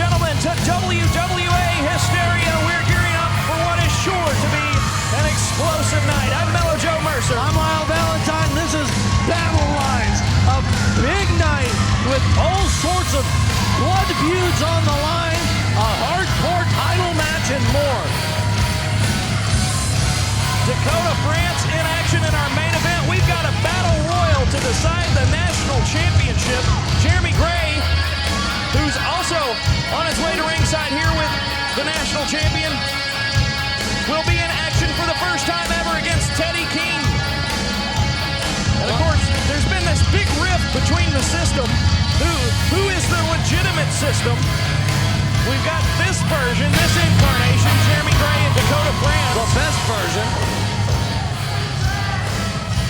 gentlemen, to WWA Hysteria. We're gearing up for what is sure to be an explosive night. I'm Mellow Joe Mercer. I'm Lyle Valentine. This is Battle Lines, a big night with all sorts of blood feuds on the line, a hardcore title match, and more. Dakota, France in action in our main event. We've got a battle royal to decide the national championship. Jeremy Gray, who's also on his way to ringside here with the national champion, will be in action for the first time ever against Teddy King. And of course, there's been this big rift between the system. Who is the legitimate system? We've got this version, this incarnation, Jeremy Gray and Dakota, France. The best version.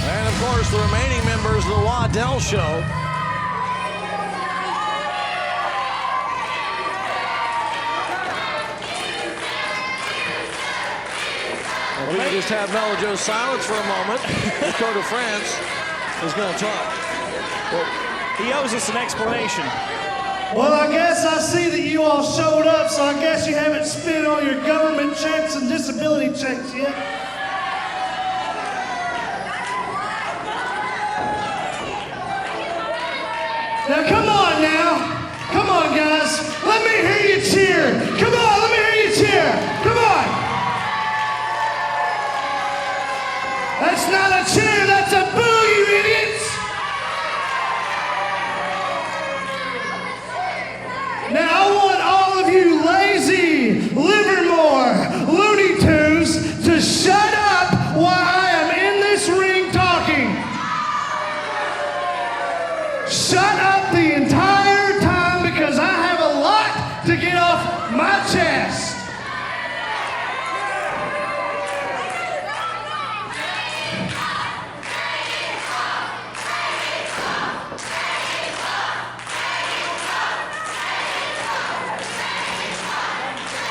And of course, the remaining members of the Waddell show. We can just have Mellow Joe silence for a moment. Dakota France is going to talk. Well, he owes us an explanation. Well, I guess I see that you all showed up, so I guess you haven't spent all your government checks and disability checks yet. Now, come on now. Come on, guys. Let me hear you cheer. Come on, let me hear you cheer. Come on. That's not a cheer, that's a boo, you idiots. Now, I want all of you lazy Livermore Looney Tunes to shut up while I am in this ring talking. Shut up the entire time because I have a lot to get off my chest.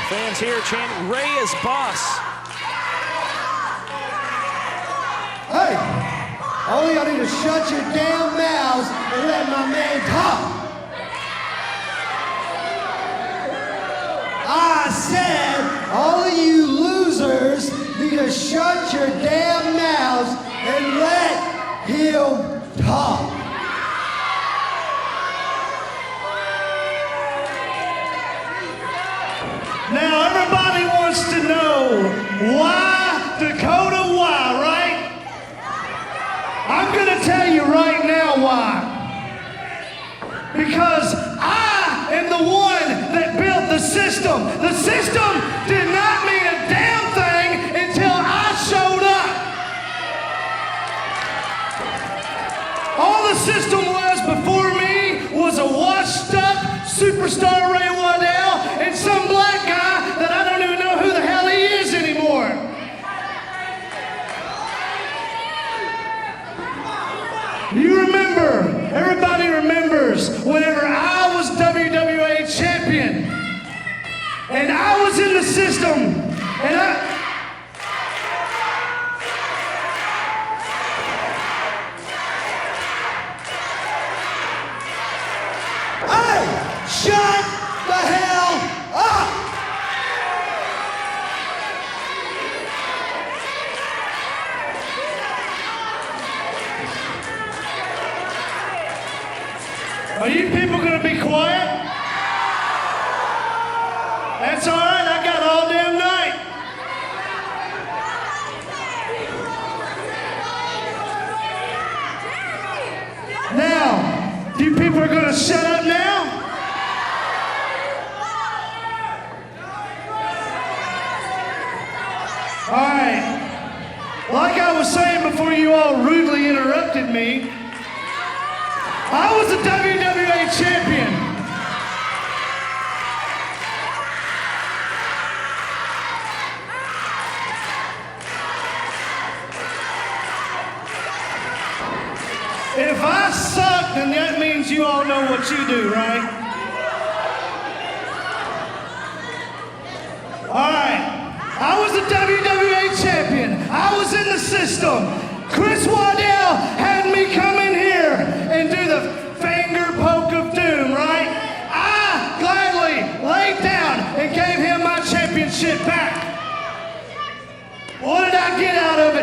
Fans here chanting, Ray is boss. Hey, all y'all need to shut your damn mouths and let my man talk. I said, all of you losers need to shut your damn mouths and let him talk. Now everybody wants to know why Dakota, why, right? I'm gonna tell you right now why. Because I am the one that built the system. The system did not mean a damn thing until I showed up. All the system was before me was a washed up superstar Ray Waddell and some black guy that I don't even know who the hell he is anymore. You remember, everybody remembers whenever I was WWA champion and I was in the system and shut the hell up! Are you people gonna be quiet? That's all right, I got all damn night. Now, you people are gonna shut up now? All right, like I was saying before you all rudely interrupted me, I was a WWA champion. If I suck, then that means you all know what you do, right? All right. I was the WWA champion. I was in the system. Chris Waddell had me come in here and do the finger poke of doom, right? I gladly laid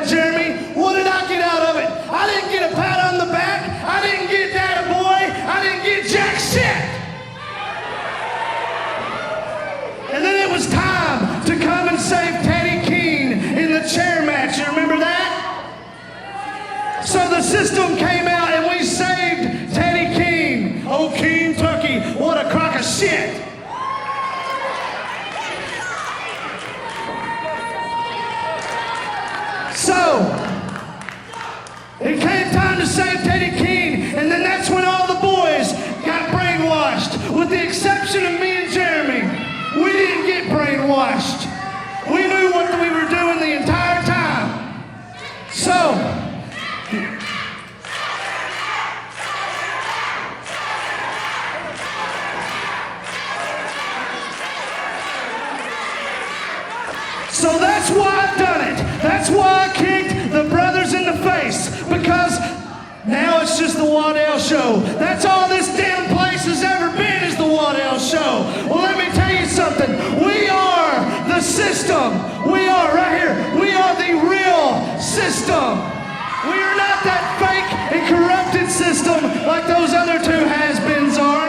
it, Jeremy? What did I get out of it? I didn't get a pat on the back. I didn't get that boy. I didn't get jack shit. And then it was time to come and save Teddy Keene in the chair match. You remember that? So the system came out and we saved Teddy Keene. Oh, Kentucky, what a crock of shit. So, it came time to save Teddy Keene, and then that's when all the boys got brainwashed, with the exception of me and Jeremy. We didn't get brainwashed. We knew what we were doing the entire time. So, that's why I've done it. That's why I kicked the brothers in the face, because now it's just the Waddell Show. That's all this damn place has ever been, is the Waddell Show. Well, let me tell you something. We are the system. We are right here. We are the real system. We are not that fake and corrupted system like those other two has-beens are.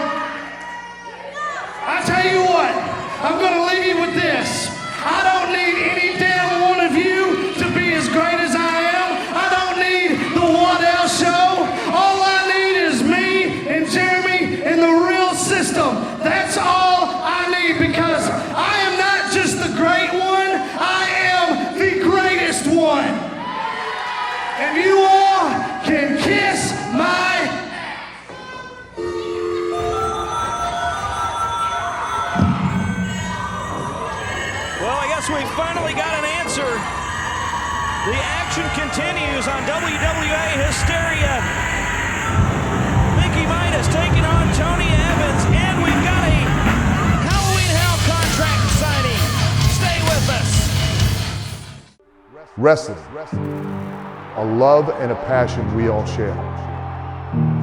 I tell you what, I'm going to leave you with this. I don't need any damn one of you to be as great as I am. I don't need the Waddell Show. All I need is me and Jeremy and the real system. That's all I need, because I am not just the great one, I am the greatest one. And you all can kiss my... Well, I guess we finally got an answer. The action continues on WWA Hysteria. Mickey Midas taking on Tony Evans, and we've got a Halloween Hell contract signing. Stay with us. Wrestling, a love and a passion we all share.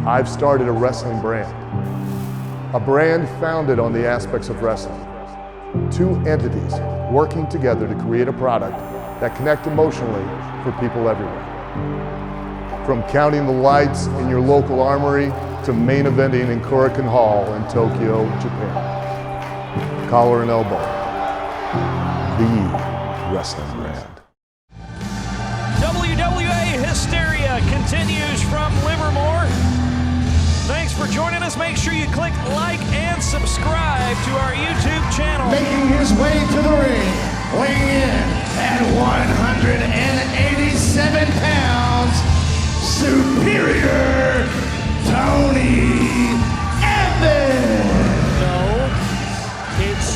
I've started a wrestling brand, a brand founded on the aspects of wrestling. Two entities working together to create a product that connect emotionally for people everywhere. From counting the lights in your local armory to main eventing in Korakuen Hall in Tokyo, Japan. Collar and elbow, the wrestling brand. WWA Hysteria continues from Livermore. Thanks for joining us. Make sure you click like and subscribe to our YouTube channel. Making his way to the ring, weighing in at 187 pounds, Superior Tony Evans. No, it's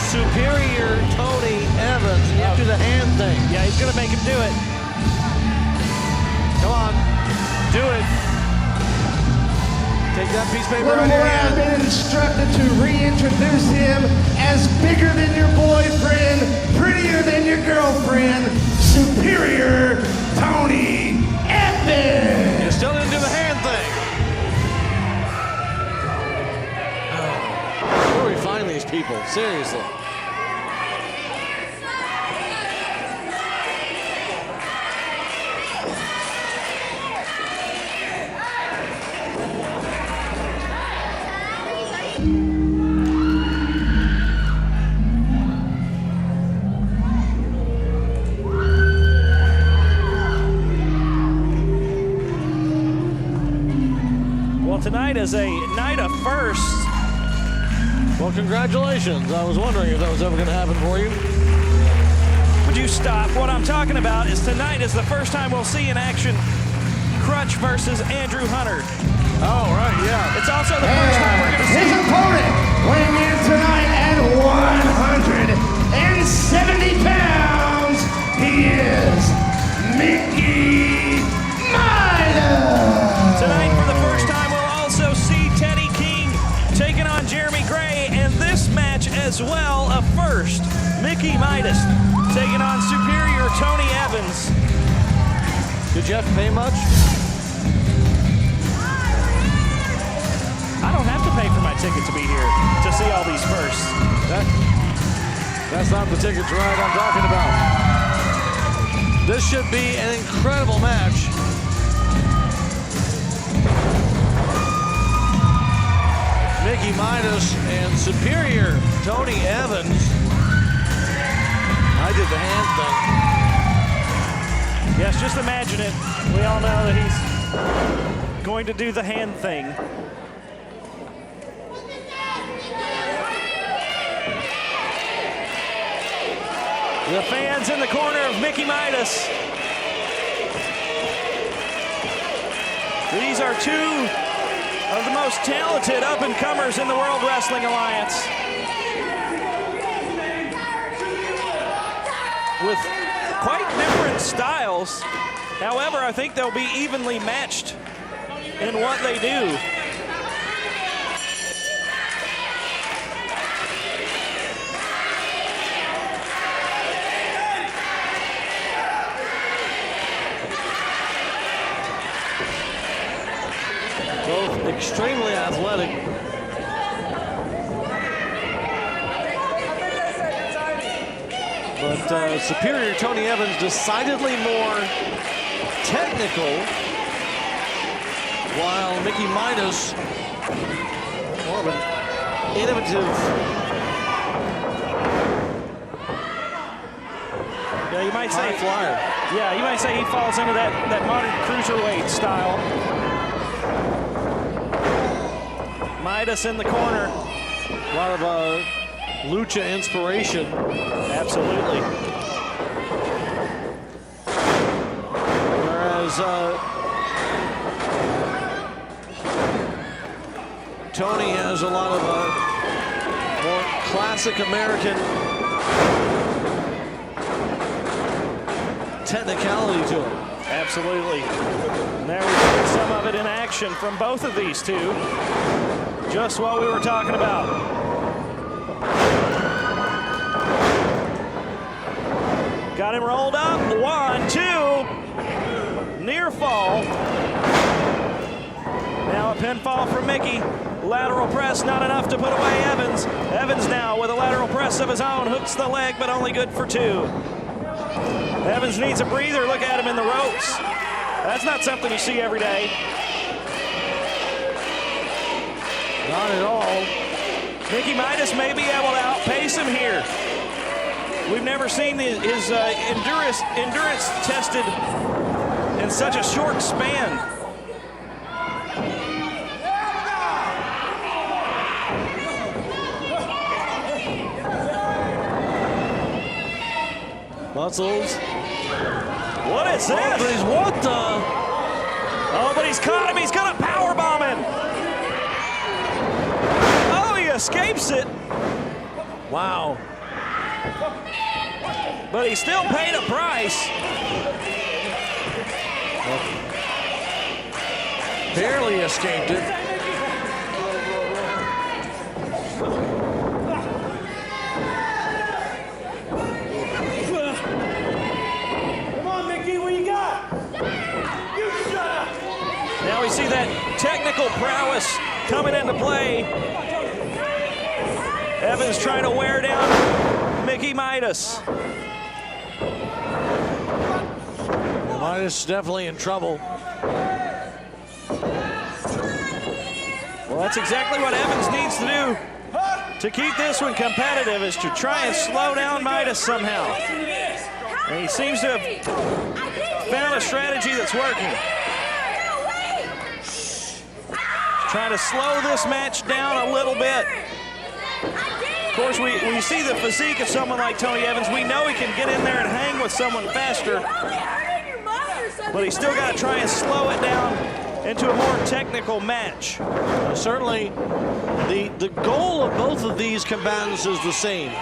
Superior Tony Evans. You have to do the hand thing. Yeah, he's gonna make him do it. Come on, do it. Take that piece of paper right Livermore in your has hand. been instructed to reintroduce him as bigger than your boyfriend, prettier than your girlfriend, Superior Tony Evans. You still didn't do the hand thing. Where do we find these people? Seriously. Tonight is a night of firsts. Well, congratulations. I was wondering if that was ever going to happen for you. Would you stop? What I'm talking about is tonight is the first time we'll see in action Crutch versus Andrew Hunter. Oh, right, yeah. It's also the first time we're going to His see... opponent weighing in tonight at 170 pounds, he is Mickey Midas. Tonight, for the first time, we'll also see Teddy Keene taking on Jeremy Gray, and this match as well, a first. Mickey Midas taking on Superior Tony Evans. Did you have to pay much? I don't have to pay for my ticket to be here to see all these firsts. That's not the tickets ride I'm talking about. This should be an incredible match. Mickey Midas and superior Tony Evans. I did the hand thing. Yes, just imagine it. We all know that he's going to do the hand thing. The fans in the corner of Mickey Midas. These are two of the most talented up-and-comers in the World Wrestling Alliance. With quite different styles. However, I think they'll be evenly matched in what they do. Both extremely athletic. But superior Tony Evans decidedly more technical, while Mickey Midas more of an innovative. Yeah, you might say high flyer. Yeah, you might say he falls into that modern cruiserweight style. Midas in the corner. A lot of lucha inspiration. Absolutely. Whereas Tony has a lot of more classic American technicality to him. Absolutely. And there we see some of it in action from both of these two. Just what we were talking about. Got him rolled up. 1, 2. Near fall. Now a pinfall from Mickey. Lateral press, not enough to put away Evans. Evans now with a lateral press of his own. Hooks the leg, but only good for 2. Evans needs a breather. Look at him in the ropes. That's not something you see every day. Not at all. Mickey Midas may be able to outpace him here. We've never seen his endurance tested in such a short span. Muscles. What is this? What the? Oh, but he's caught him. He's gonna powerbomb him. Oh, he escapes it. Wow. But he still paid a price. Barely escaped it. Come on, Mickey, what you got? You shut up. Now we see that technical prowess coming into play. Evans trying to wear down Mickey Midas. Midas is definitely in trouble. Well, that's exactly what Evans needs to do to keep this one competitive, is to try and slow down Midas somehow. And he seems to have found a strategy that's working. Trying to slow this match down a little bit. Of course, we see the physique of someone like Tony Evans. We know he can get in there and hang with someone faster. But he's still got to try and slow it down into a more technical match. Certainly, the goal of both of these combatants is the same.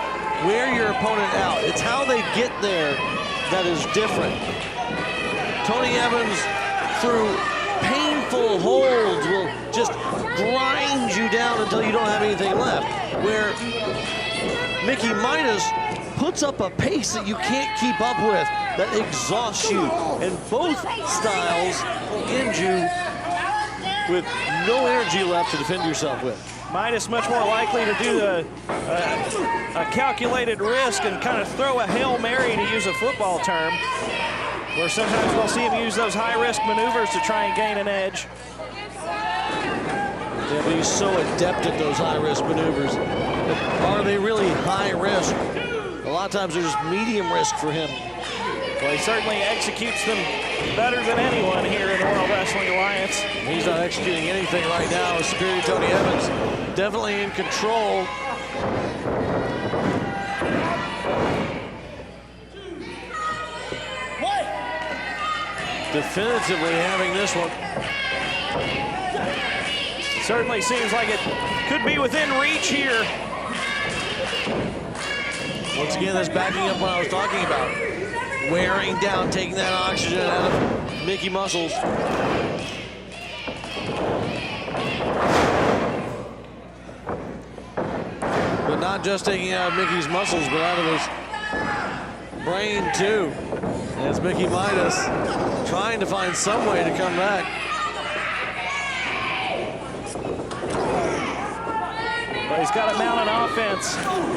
Wear your opponent out. It's how they get there that is different. Tony Evans, through painful holds, will just grind you down until you don't have anything left. Where Mickey Midas puts up a pace that you can't keep up with, that exhausts you. And both styles will end you with no energy left to defend yourself with. Midas much more likely to do a calculated risk and kind of throw a Hail Mary, to use a football term. where sometimes we'll see him use those high-risk maneuvers to try and gain an edge. Yeah, but he's so adept at those high-risk maneuvers. But are they really high risk? A lot of times they're just medium risk for him. Well, he certainly executes them better than anyone here in the World Wrestling Alliance. He's not executing anything right now. Superior Tony Evans definitely in control. Definitively having this one. Certainly seems like it could be within reach here. Once again, that's backing up what I was talking about. Wearing down, taking that oxygen out of Mickey Muscles. But not just taking it out of Mickey's muscles, but out of his brain too. And it's Mickey Midas trying to find some way to come back. But he's got to mount an offense.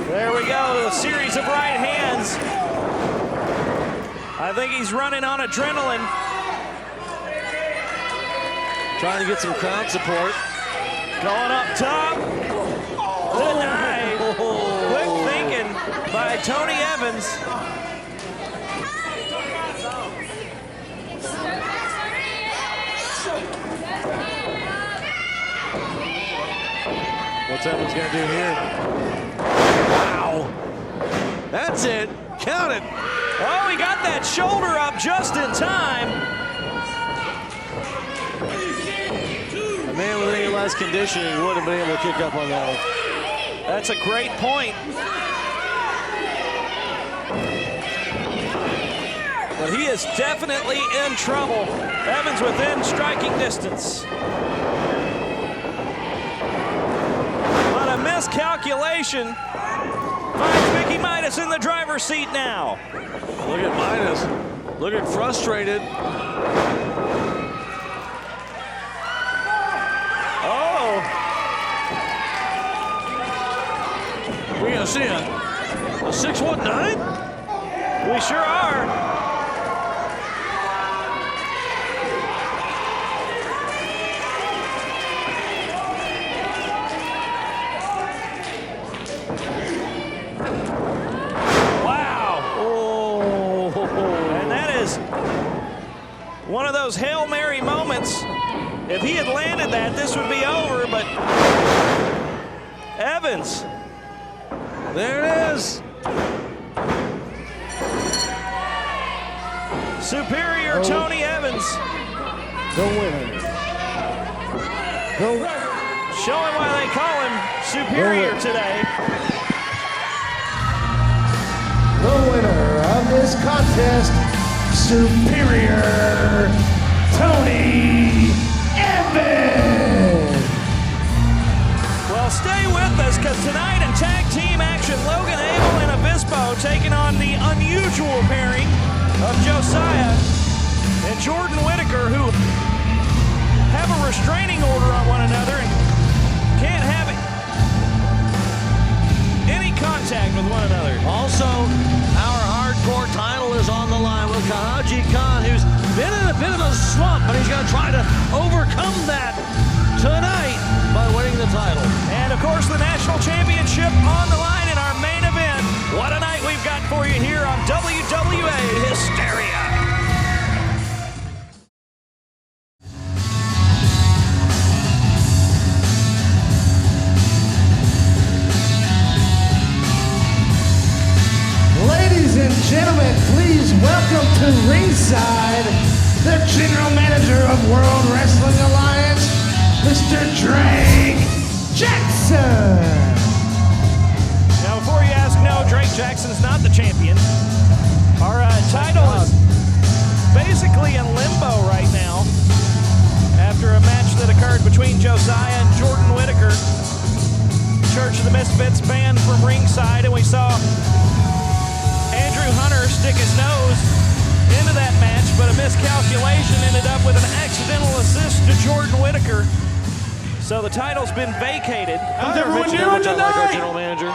There we go, a series of right hands. I think he's running on adrenaline. Trying to get some crowd support. Going up top. Denied. Quick thinking by Tony Evans. What's Evans gonna do here? Wow. That's it. Count it. Oh, he got that shoulder up just in time. A man with any less conditioning would have been able to kick up on that one. That's a great point. But he is definitely in trouble. Evans within striking distance. But a miscalculation finds Mickey Midas in the driver's seat now. Look at Midas, looking frustrated. Oh. We're gonna see a 619? We sure are. One of those Hail Mary moments. If he had landed that, this would be over, but Evans. There it is. Superior Tony Evans. The winner. Showing why they call him Superior today. The winner of this contest, Superior Tony Evans. Well, stay with us, because tonight in tag team action, Logan Abell and Avispo taking on the unusual pairing of Josiah and Jordan Whittaker, who have a restraining order on one another and can't have any contact with one another. Also, our hardcore title is on the line with Kahaji Khan, who's been in a bit of a slump, but he's going to try to overcome that tonight by winning the title. And of course, the national championship on the line in our main event. What a night we've got for you here on WWA Hysteria. Ladies and gentlemen, please welcome to ringside the General Manager of World Wrestling Alliance, Mr. Drake Jaxon. Now, before you ask, no, Drake Jaxon is not the champion. Our title is basically in limbo right now after a match that occurred between Josiah and Jordan Whittaker. Church of the Misfits banned from ringside, and we saw Andrew Hunter stick his nose into that match, but a miscalculation ended up with an accidental assist to Jordan Whittaker. So the title's been vacated. How's everyone doing Like our tonight? general manager.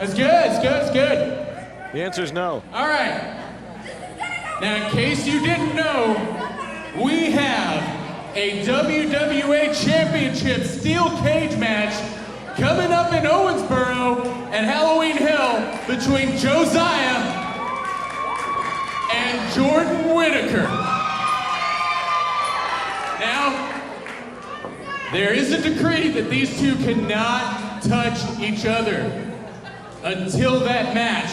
It's good, it's good, it's good. The answer is no. All right. Now, in case you didn't know, we have a WWA Championship steel cage match coming up in Owensboro at Halloween Hill between Josiah and Jordan Whittaker. Now, there is a decree that these two cannot touch each other until that match,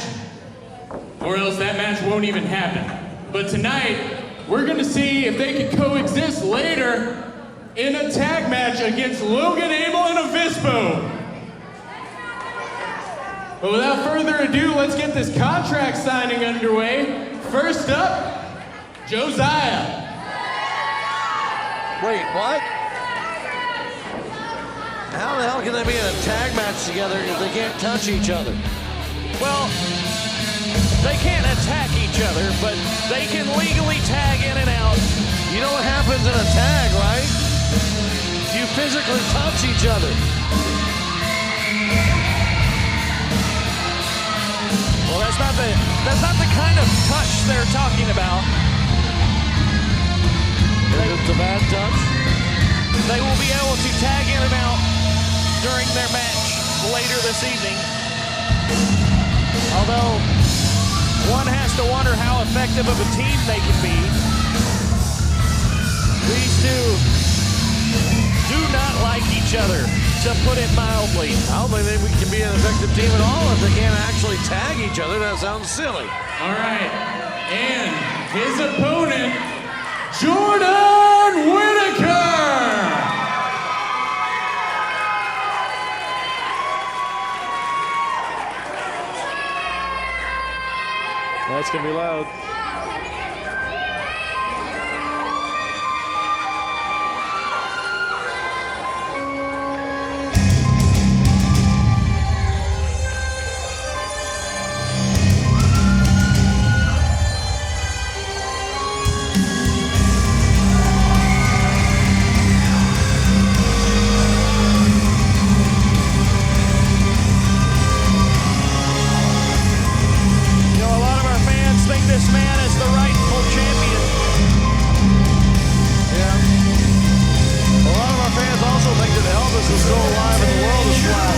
or else that match won't even happen. But tonight, we're gonna see if they can coexist later in a tag match against Logan Abell and Avispo. But without further ado, let's get this contract signing underway. First up, Josiah. Wait, what? How the hell can they be in a tag match together if they can't touch each other? Well, they can't attack each other, but they can legally tag in and out. You know what happens in a tag, right? You physically touch each other. Well, that's not the kind of touch they're talking about. It's a bad touch. They will be able to tag in and out during their match later this evening. Although, one has to wonder how effective of a team they can be. These two do not like each other, to put it mildly. I don't think they can be an effective team at all if they can't actually tag each other. That sounds silly. All right, and his opponent, Jordan Whittaker. That's gonna be loud. This man is the rightful champion. Yeah. A lot of our fans also think that Elvis is still alive and the world is flat.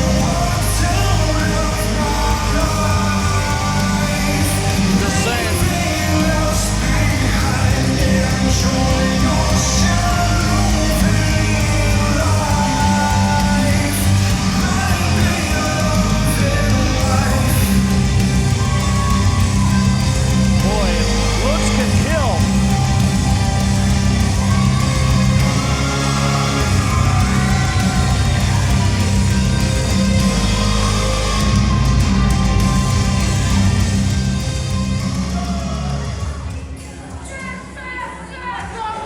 Just saying. Looks can kill.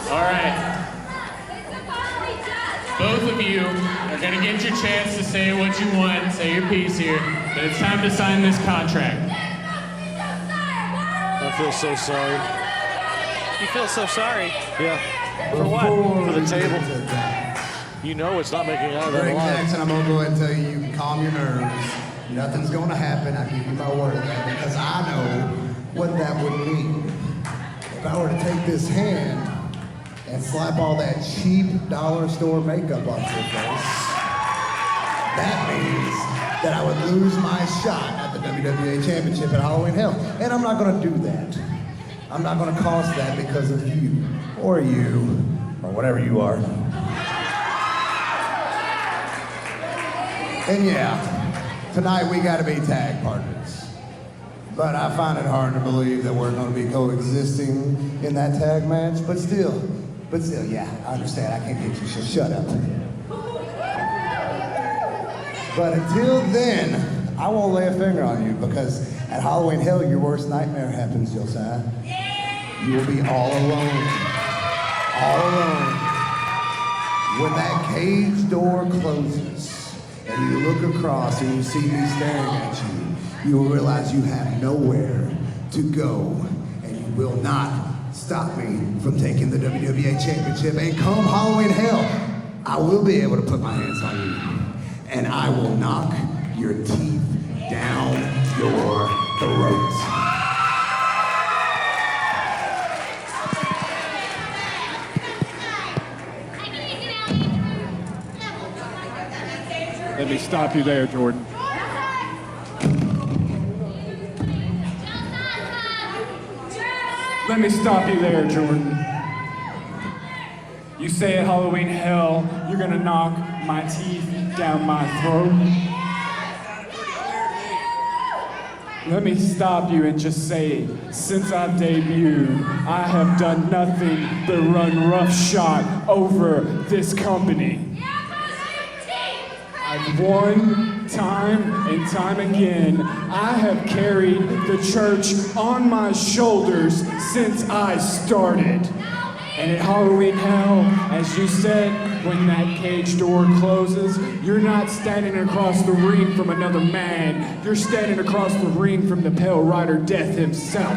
All right. Both of you are going to get your chance to say what you want, say your piece here, but it's time to sign this contract. I feel so sorry. You feel so sorry. Yeah. For what? For the table. You know it's not making it out of that Greg alive. Jackson, I'm going to go ahead and tell you, you can calm your nerves. Nothing's going to happen. I give you my word of that because I know what that would mean. If I were to take this hand and slap all that cheap dollar store makeup off your face, that means that I would lose my shot at the WWA Championship at Halloween Hell. And I'm not going to do that. I'm not going to cost that because of you, or whatever you are. And yeah, tonight we got to be tag partners. But I find it hard to believe that we're going to be coexisting in that tag match. But still, yeah, I understand. I can't get you, so shut up. But until then, I won't lay a finger on you because at Halloween Hell, your worst nightmare happens, Josiah. You will be all alone. All alone. When that cage door closes and you look across and you see me staring at you, you will realize you have nowhere to go and you will not stop me from taking the WWA Championship. And come Halloween Hell, I will be able to put my hands on you and I will knock your teeth down your throat. Let me stop you there, Jordan. Let me stop you there, Jordan. You say at Halloween Hell, you're gonna knock my teeth down my throat. Let me stop you and just say, since I've debuted, I have done nothing but run roughshod over this company. I've won time and time again. I have carried the church on my shoulders since I started. And at Halloween Hell, as you said, when that cage door closes, you're not standing across the ring from another man. You're standing across the ring from the Pale Rider Death himself.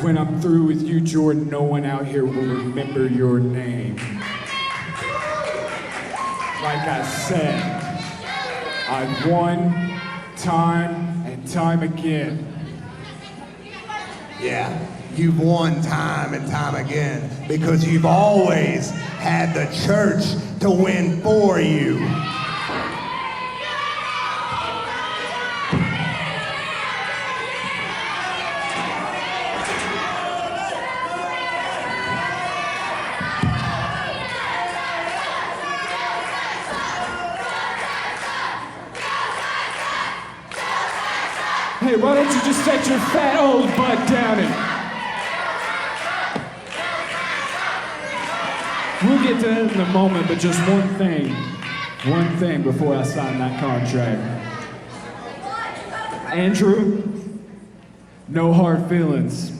When I'm through with you, Jordan, no one out here will remember your name. Like I said, I've won time and time again. Yeah, you've won time and time again because you've always had the church to win for you. Hey, why don't you just set your fat old butt down and... We'll get to that in a moment, but just one thing before I sign that contract. Andrew, no hard feelings,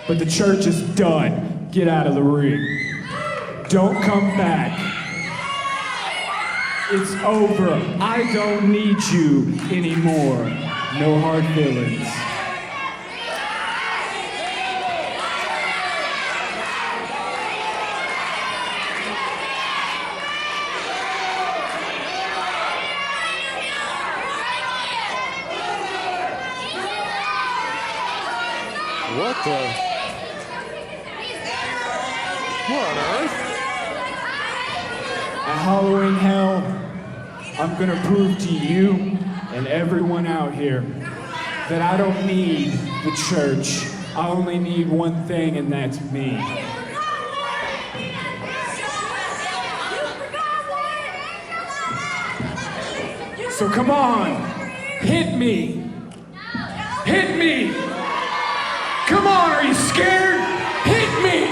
but the church is done. Get out of the ring. Don't come back. It's over. I don't need you anymore. No hard feelings. What on earth? At Halloween Hell, I'm gonna prove to you and everyone out here that I don't need the church. I only need one thing, and that's me. So come on, hit me. Hit me. Come on, are you scared? Hit me.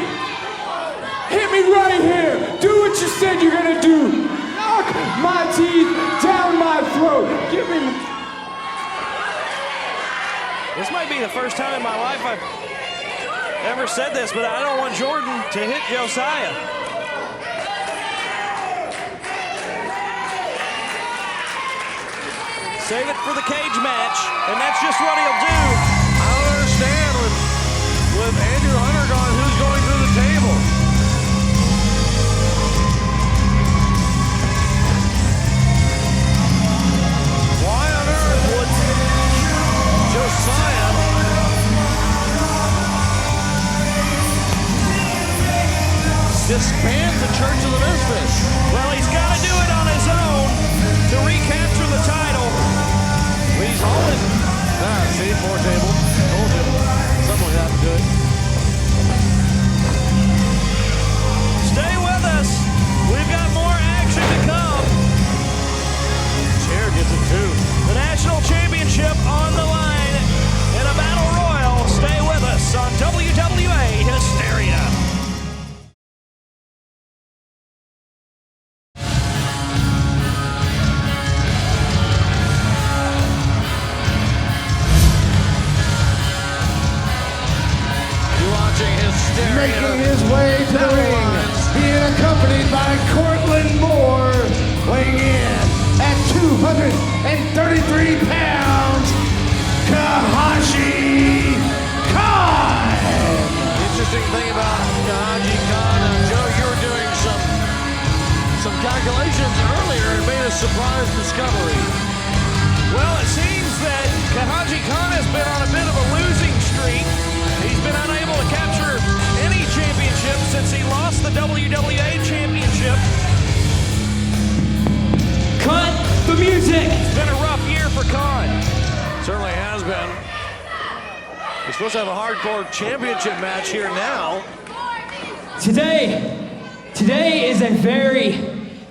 Hit me right here. Do what you said you're gonna do. Knock my teeth down my throat. Give me. This might be the first time in my life I've ever said this, but I don't want Jordan to hit Josiah. Save it for the cage match, and that's just what he'll do. I don't understand with Andrew Hunter gone, who's going through the table? Why on earth would Josiah disband the Church of the Misfits? Well, he's got to do it on his own to recapture the title. He's holding. See, 4 table. Told you. Something like that to do it. Stay with us. We've got more action to come. Chair gets it too. The national championship on the line in a battle royal. Stay with us on WWA Hysteria. Making his way to the ring, being accompanied by Cortland weighing in at 233 pounds, Kahaji Khan. Interesting thing about Kahaji Khan, Joe, you were doing some calculations earlier and made a surprise discovery. Well, it seems that Kahaji Khan has been on a bit of a losing streak. He's been unable to capture any championship since he lost the WWA championship We're supposed to have a hardcore championship match here now. Today is a very,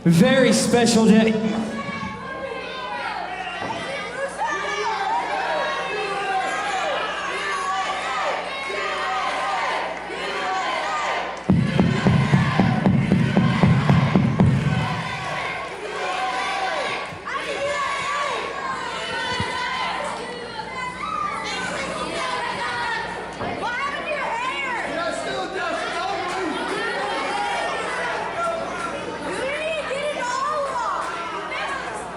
very special day.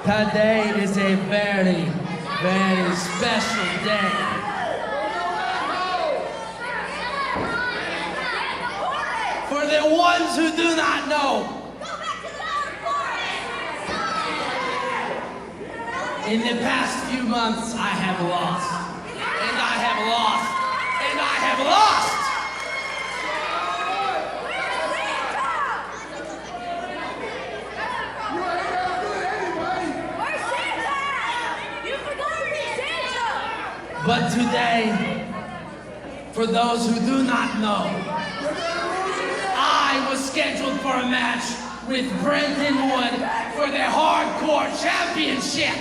Today is a very, very special day. For the ones who do not know, in the past few months I have lost, and I have lost, and I have lost. But today, for those who do not know, I was scheduled for a match with Brendan Wood for the Hardcore Championship.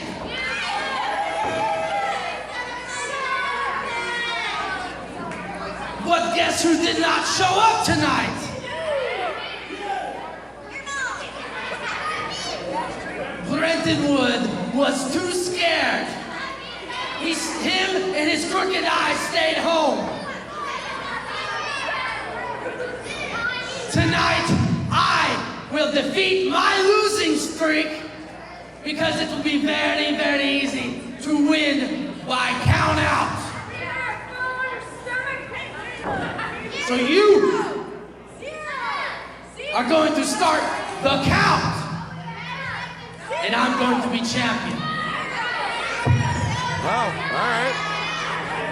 But guess who did not show up tonight? Brendan Wood was too scared. Him and his crooked eye stayed home. Tonight, I will defeat my losing streak because it will be very, very easy to win by count out. So you are going to start the count, and I'm going to be champion. Well, all right.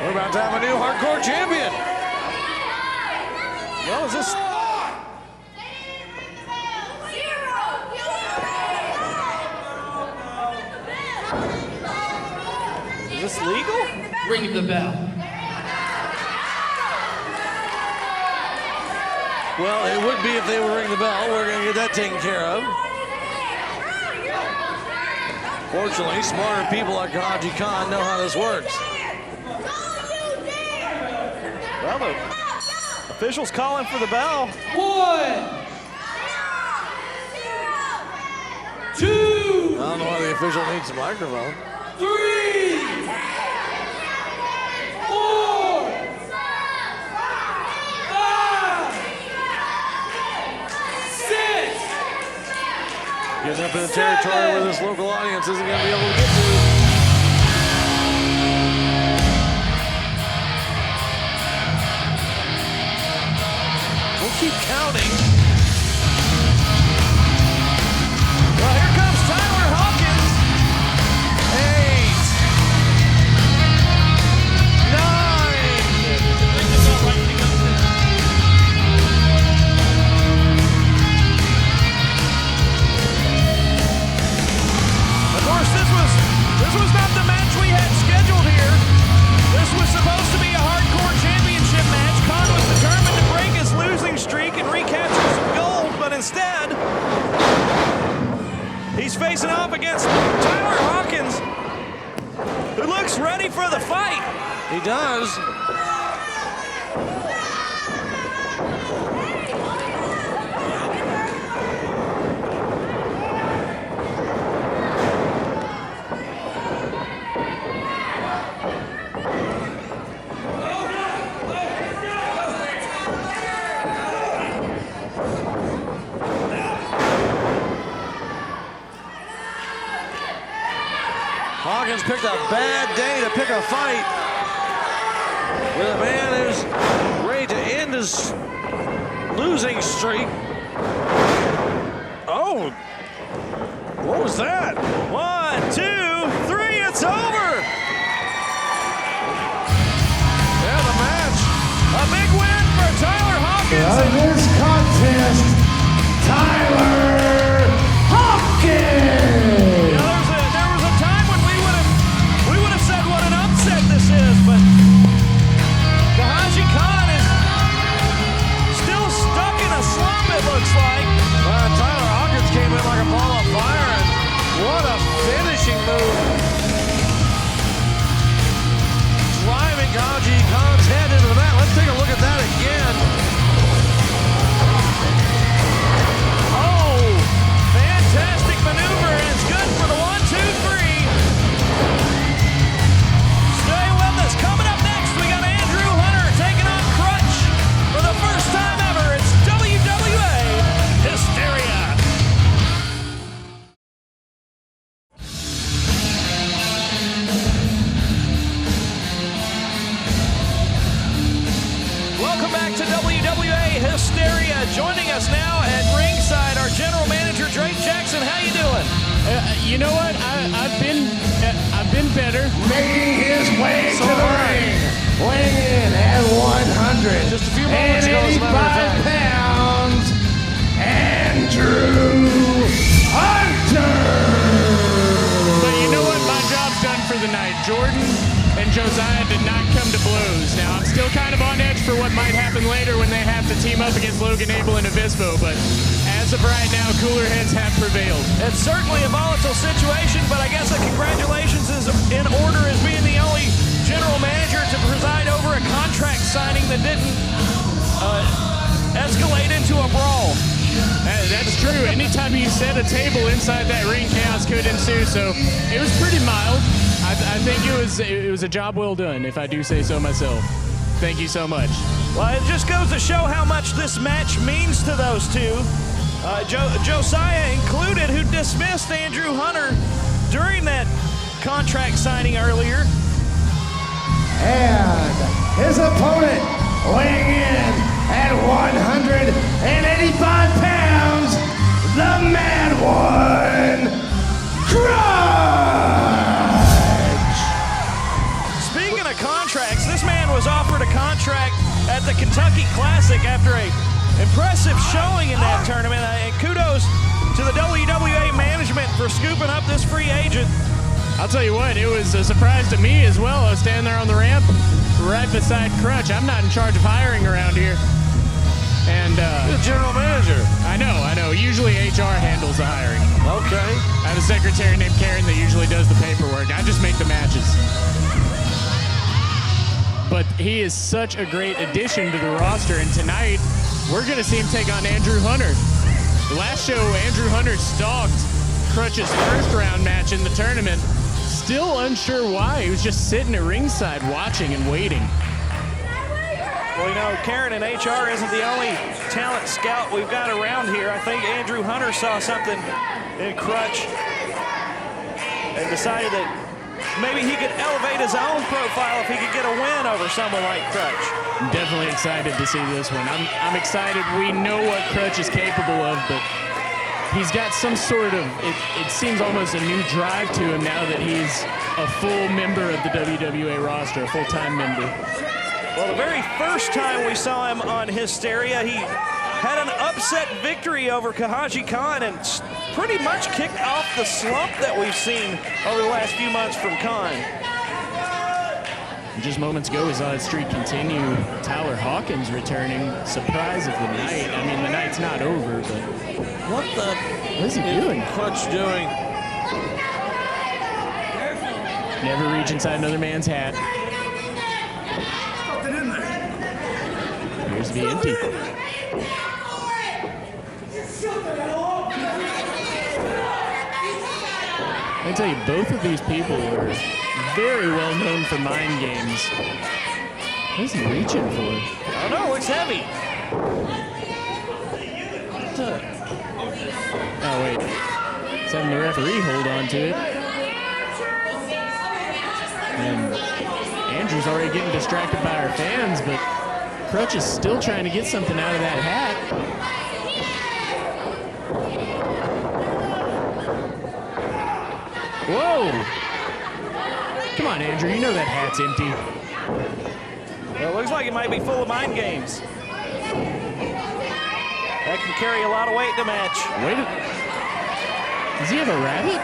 We're about to have a new hardcore champion. Well, is this... Is this legal? Ring the bell. Well, it would be if they would ring the bell. We're going to get that taken care of. Fortunately, smarter people like Kahaji Khan know how this works. Well, the official's calling for the bell. 1, 2. I don't know why the official needs a microphone. 3, 4, 5, 6. Getting up in the territory where this local audience isn't going to be able to get to. We'll keep counting. Well, here comes Tyler Hawkins. 8, 9. Of course, this was not the match we had scheduled here. This was supposed to be a hardcore championship match. Khan was determined to break his losing streak and recapture some gold, but instead, he's facing off against Tyler Hawkins, who looks ready for the fight. He does. Hawkins picked a bad day to pick a fight with a man who's ready to end his losing streak. Oh, what was that? 1, 2, 3, it's over. Yeah, the match. A big win for Tyler Hawkins. In this contest, Tyler Hawkins! You know, there was a time when we would have said what an upset this is, but you know what? I've been better. Making his way to the ring, weighing in at 100. Just a few moments ago, as a matter of fact. pounds, Andrew Hunter. But you know what? My job's done for the night. Jordan and Josiah did not come to blows. Now, I'm still kind of on edge for what might happen later when they have to team up against Logan Abell and Avispo, but as of right now, cooler heads have prevailed. It's certainly a volatile situation, but I guess a congratulations is in order as being the only general manager to preside over a contract signing that didn't escalate into a brawl. That's true. Anytime you set a table inside that ring, chaos could ensue, so it was pretty mild. I think it was a job well done, if I do say so myself. Thank you so much. Well, it just goes to show how much this match means to those two. Josiah included, who dismissed Andrew Hunter during that contract signing earlier. And his opponent, weighing in at 185 pounds, the Mad One, Crutch! Speaking of contracts, this man was offered a contract at the Kentucky Classic after a impressive showing in that tournament. And kudos to the WWA management for scooping up this free agent. I'll tell you what, it was a surprise to me as well. I was standing there on the ramp right beside Crutch. I'm not in charge of hiring around here. And The general manager. I know. Usually HR handles the hiring. Okay. I have a secretary named Karen that usually does the paperwork. I just make the matches. But he is such a great addition to the roster, and tonight we're going to see him take on Andrew Hunter. The last show, Andrew Hunter stalked Crutch's first round match in the tournament. Still unsure why. He was just sitting at ringside watching and waiting. Well, you know, Karen and HR isn't the only talent scout we've got around here. I think Andrew Hunter saw something in Crutch and decided that maybe he could elevate his own profile if he could get a win over someone like Crutch. I'm definitely excited to see this one. I'm excited. We know what Crutch is capable of, but he's got some sort of, it seems almost a new drive to him now that he's a full member of the WWA roster, a full-time member. Well, the very first time we saw him on Hysteria, he had an upset victory over Kahaji Khan and pretty much kicked off the slump that we've seen over the last few months from Khan. Just moments ago, we saw that streak continue. Tyler Hawkins returning. Surprise of the night. I mean, the night's not over, but What is he doing? Crutch doing? Never reach inside another man's hat. Appears to be empty. I tell you, both of these people are very well known for mind games. What is he reaching for? Oh no, it's heavy. Oh wait, he's having the referee hold on to it. And Andrew's already getting distracted by our fans, but Crutch is still trying to get something out of that hat. Whoa! Come on, Andrew, you know that hat's empty. Well, it looks like it might be full of mind games. That can carry a lot of weight in a match. Wait a... Does he have a rabbit?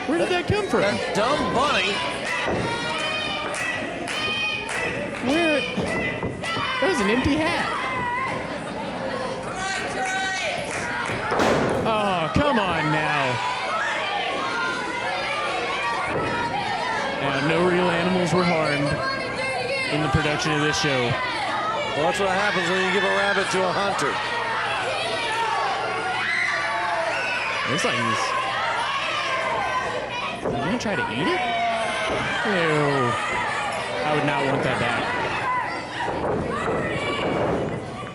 Where did that come from? That dumb bunny. Where? That was an empty hat. Oh, come on now. No real animals were harmed in the production of this show. Well, that's what happens when you give a rabbit to a hunter. Looks like he's gonna try to eat it? Ew. I would not want that back.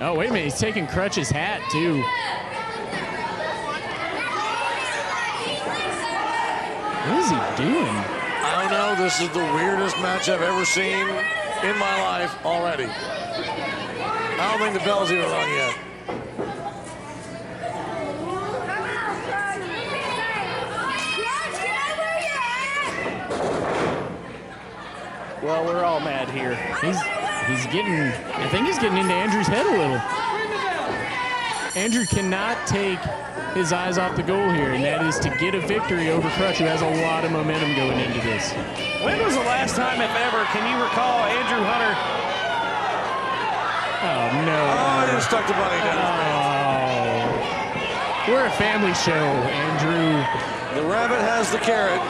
Oh, wait a minute, he's taking Crutch's hat, too. What is he doing? I don't know. This is the weirdest match I've ever seen in my life already. I don't think the bell's even rung yet. Well, we're all mad here. He's getting, I think he's getting into Andrew's head a little. Andrew cannot take his eyes off the goal here, and that is to get a victory over Crutch, who has a lot of momentum going into this. When was the last time, if ever, can you recall Andrew Hunter? Oh, no. Oh, he just stuck the bunny down. Oh. We're a family show, Andrew. The rabbit has the carrot.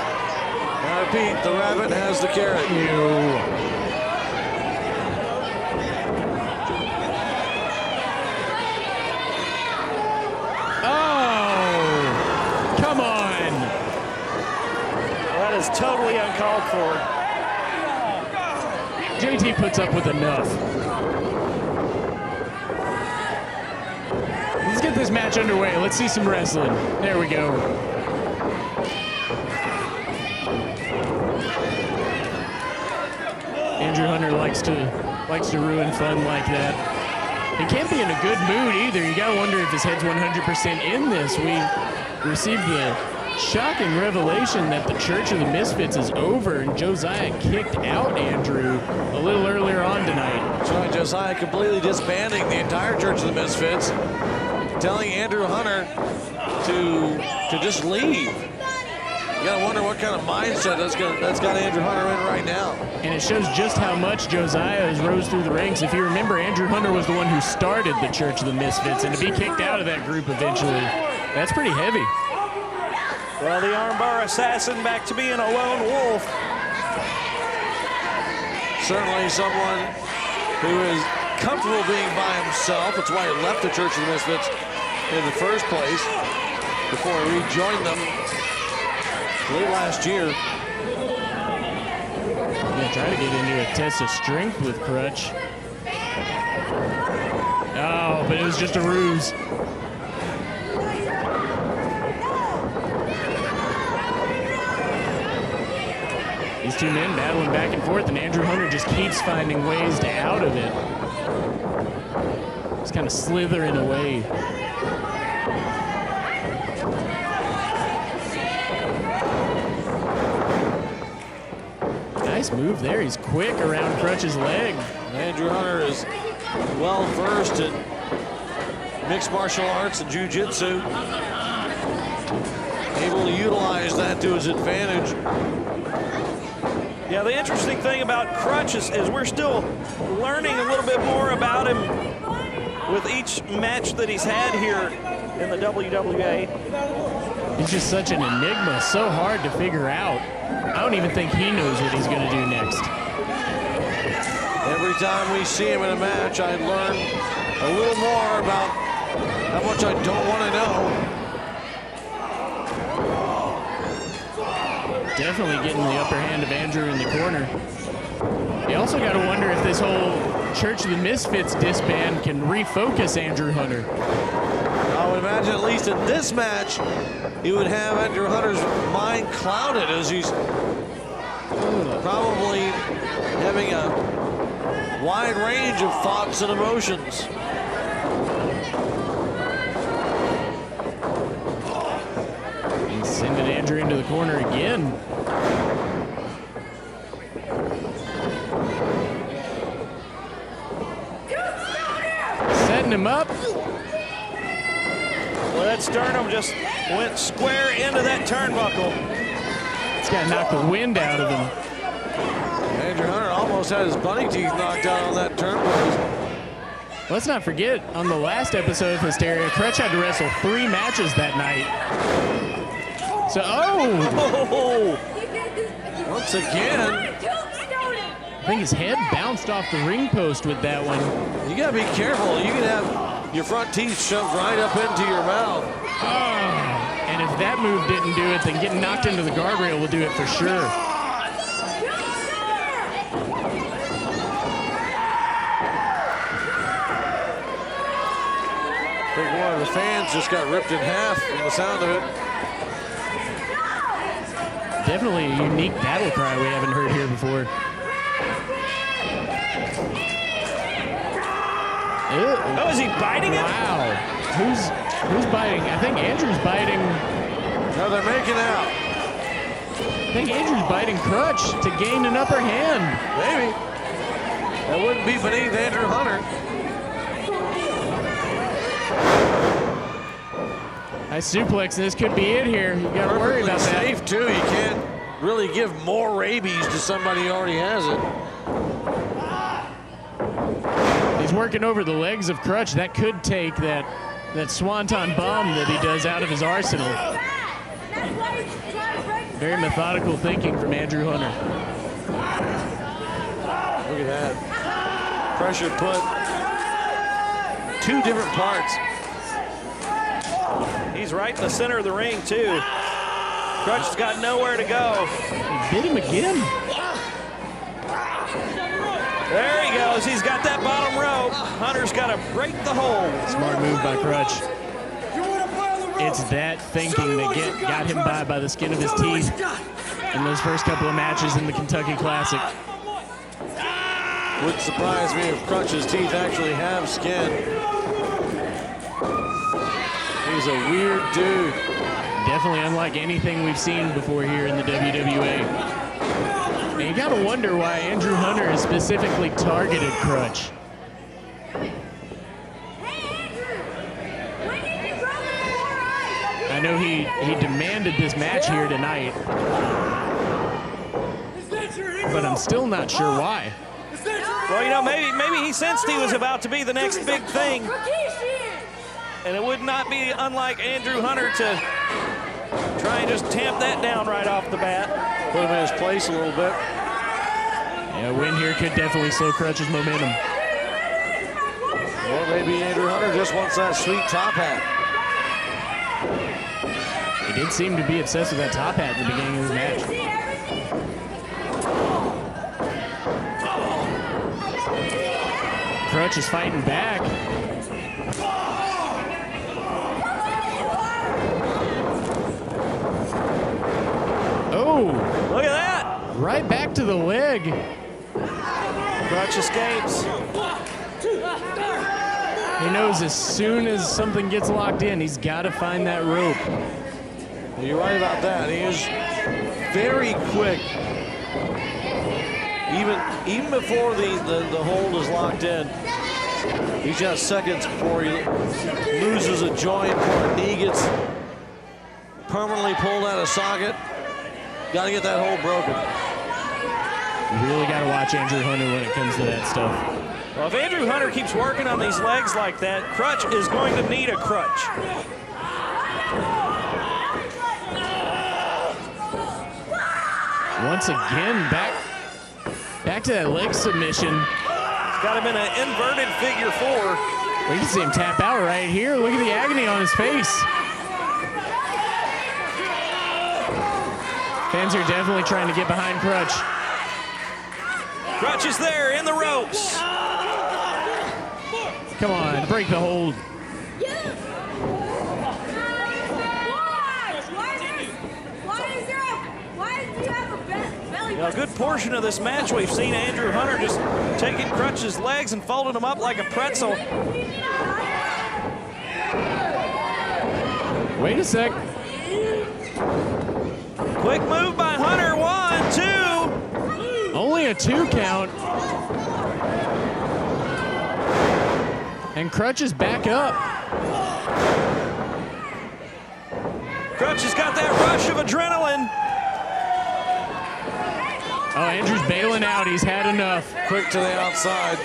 I repeat, the rabbit has the carrot. Oh, come on. Well, that is totally uncalled for. JT puts up with enough. Let's get this match underway. Let's see some wrestling. There we go. Andrew Hunter likes to ruin fun like that. He can't be in a good mood either. You gotta wonder if his head's 100% in this. We received the shocking revelation that the Church of the Misfits is over, and Josiah kicked out Andrew a little earlier on tonight. That's right, Josiah completely disbanding the entire Church of the Misfits, telling Andrew Hunter to just leave. You gotta wonder what kind of mindset that's got Andrew Hunter in right now. And it shows just how much Josiah has rose through the ranks. If you remember, Andrew Hunter was the one who started the Church of the Misfits, and to be kicked out of that group eventually, that's pretty heavy. Well, the armbar assassin back to being a lone wolf. Certainly someone who is comfortable being by himself. That's why he left the Church of the Misfits in the first place before he rejoined them late last year. Yeah, try to get into a test of strength with Crutch. Oh, but it was just a ruse. These two men battling back and forth, and Andrew Hunter just keeps finding ways to out of it. Just kind of slithering away. Nice move there. He's quick around Crutch's leg. Andrew Hunter is well versed in mixed martial arts and jiu-jitsu. Able to utilize that to his advantage. Yeah, the interesting thing about Crutch is we're still learning a little bit more about him with each match that he's had here in the WWA. He's just such an enigma, so hard to figure out. I don't even think he knows what he's going to do next. Every time we see him in a match, I learn a little more about how much I don't want to know. Definitely getting the upper hand of Andrew in the corner. You also got to wonder if this whole Church of the Misfits disband can refocus Andrew Hunter. I would imagine at least in this match, he would have Andrew Hunter's mind clouded as he's probably having a wide range of thoughts and emotions. He's sending Andrew into the corner again. Setting him up. Well, that sternum just went square into that turnbuckle. It's got to knock the wind out of him. Andrew Hunter almost had his bunny teeth knocked out on that turnbuckle. Let's not forget, on the last episode of Hysteria, Crutch had to wrestle 3 matches that night. So, once again, I think his head bounced off the ring post with that one. you gotta be careful. You can have your front teeth shoved right up into your mouth. Oh, and if that move didn't do it, then getting knocked into the guardrail will do it for sure. I think one of the fans just got ripped in half from the sound of it. Definitely a unique battle cry we haven't heard here before. Oh, is he biting it? Wow. Who's biting? I think Andrew's biting. No, they're making out. think Andrew's biting Crutch to gain an upper hand. Maybe. That wouldn't be beneath Andrew Hunter. Nice suplex, and this could be it here. You gotta worry about that. Safe too. You can't really give more rabies to somebody who already has it. He's working over the legs of Crutch. That could take that swanton bomb that he does out of his arsenal. Very methodical thinking from Andrew Hunter. Look at that. Pressure put. 2 different parts. He's right in the center of the ring, too. Crutch's got nowhere to go. He bit him again. There he goes. He's got that bottom rope. Hunter's got to break the hold. Smart move by Crutch. It's that thinking that got him by the skin of his teeth in those first couple of matches in the Kentucky Classic. Wouldn't surprise me if Crutch's teeth actually have skin. He's a weird dude. Definitely unlike anything we've seen before here in the WWA. And you gotta wonder why Andrew Hunter has specifically targeted Crutch. I know he demanded this match here tonight, but I'm still not sure why. Well, you know, maybe he sensed he was about to be the next big thing. And it would not be unlike Andrew Hunter to try and just tamp that down right off the bat. Put him in his place a little bit. Yeah, a win here could definitely slow Crutch's momentum. Or maybe Andrew Hunter just wants that sweet top hat. He did seem to be obsessed with that top hat at the beginning of the match. Crutch is fighting back. Oh! Look at that! Right back to the leg. Crutch escapes. He knows as soon as something gets locked in, he's got to find that rope. You're right about that. He is very quick. Even before the hold is locked in, he's got seconds before he loses a joint or a knee gets permanently pulled out of socket. Got to get that hold broken. You really got to watch Andrew Hunter when it comes to that stuff. Well, if Andrew Hunter keeps working on these legs like that, Crutch is going to need a crutch. Once again, back to that leg submission. He's got him in an inverted figure 4. We can see him tap out right here. Look at the agony on his face. Fans are definitely trying to get behind Crutch. Crutch is there in the ropes. Come on, break the hold. A good portion of this match, we've seen Andrew Hunter just taking Crutch's legs and folding them up like a pretzel. Wait a sec. Quick move by Hunter. 1, 2. Only a 2 count. And Crutch is back up. Crutch has got that rush of adrenaline. Oh, Andrew's bailing out. He's had enough. Quick to the outside.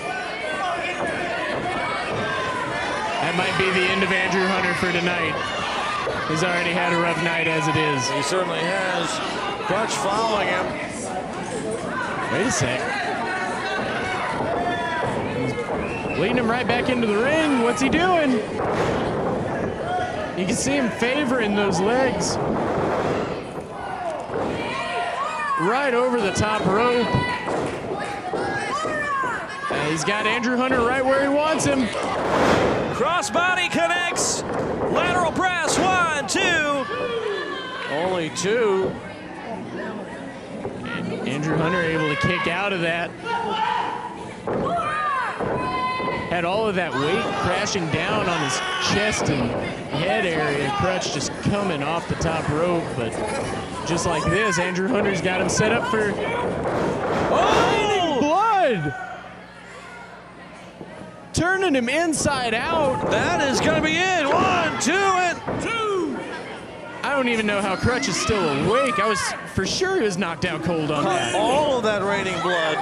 That might be the end of Andrew Hunter for tonight. He's already had a rough night as it is. He certainly has. Crutch following him. Wait a sec. He's leading him right back into the ring. What's he doing? You can see him favoring those legs. Right over the top rope. And he's got Andrew Hunter right where he wants him. Crossbody connects. Lateral press. 1, 2. Only 2. And Andrew Hunter able to kick out of that. had all of that weight crashing down on his chest and head area. Crutch just coming off the top rope, but just like this, Andrew Hunter's got him set up for blood. Turning him inside out. That is going to be it. 1, 2, and 2. I don't even know how Crutch is still awake. I was for sure he was knocked out cold on that. All of that raining blood.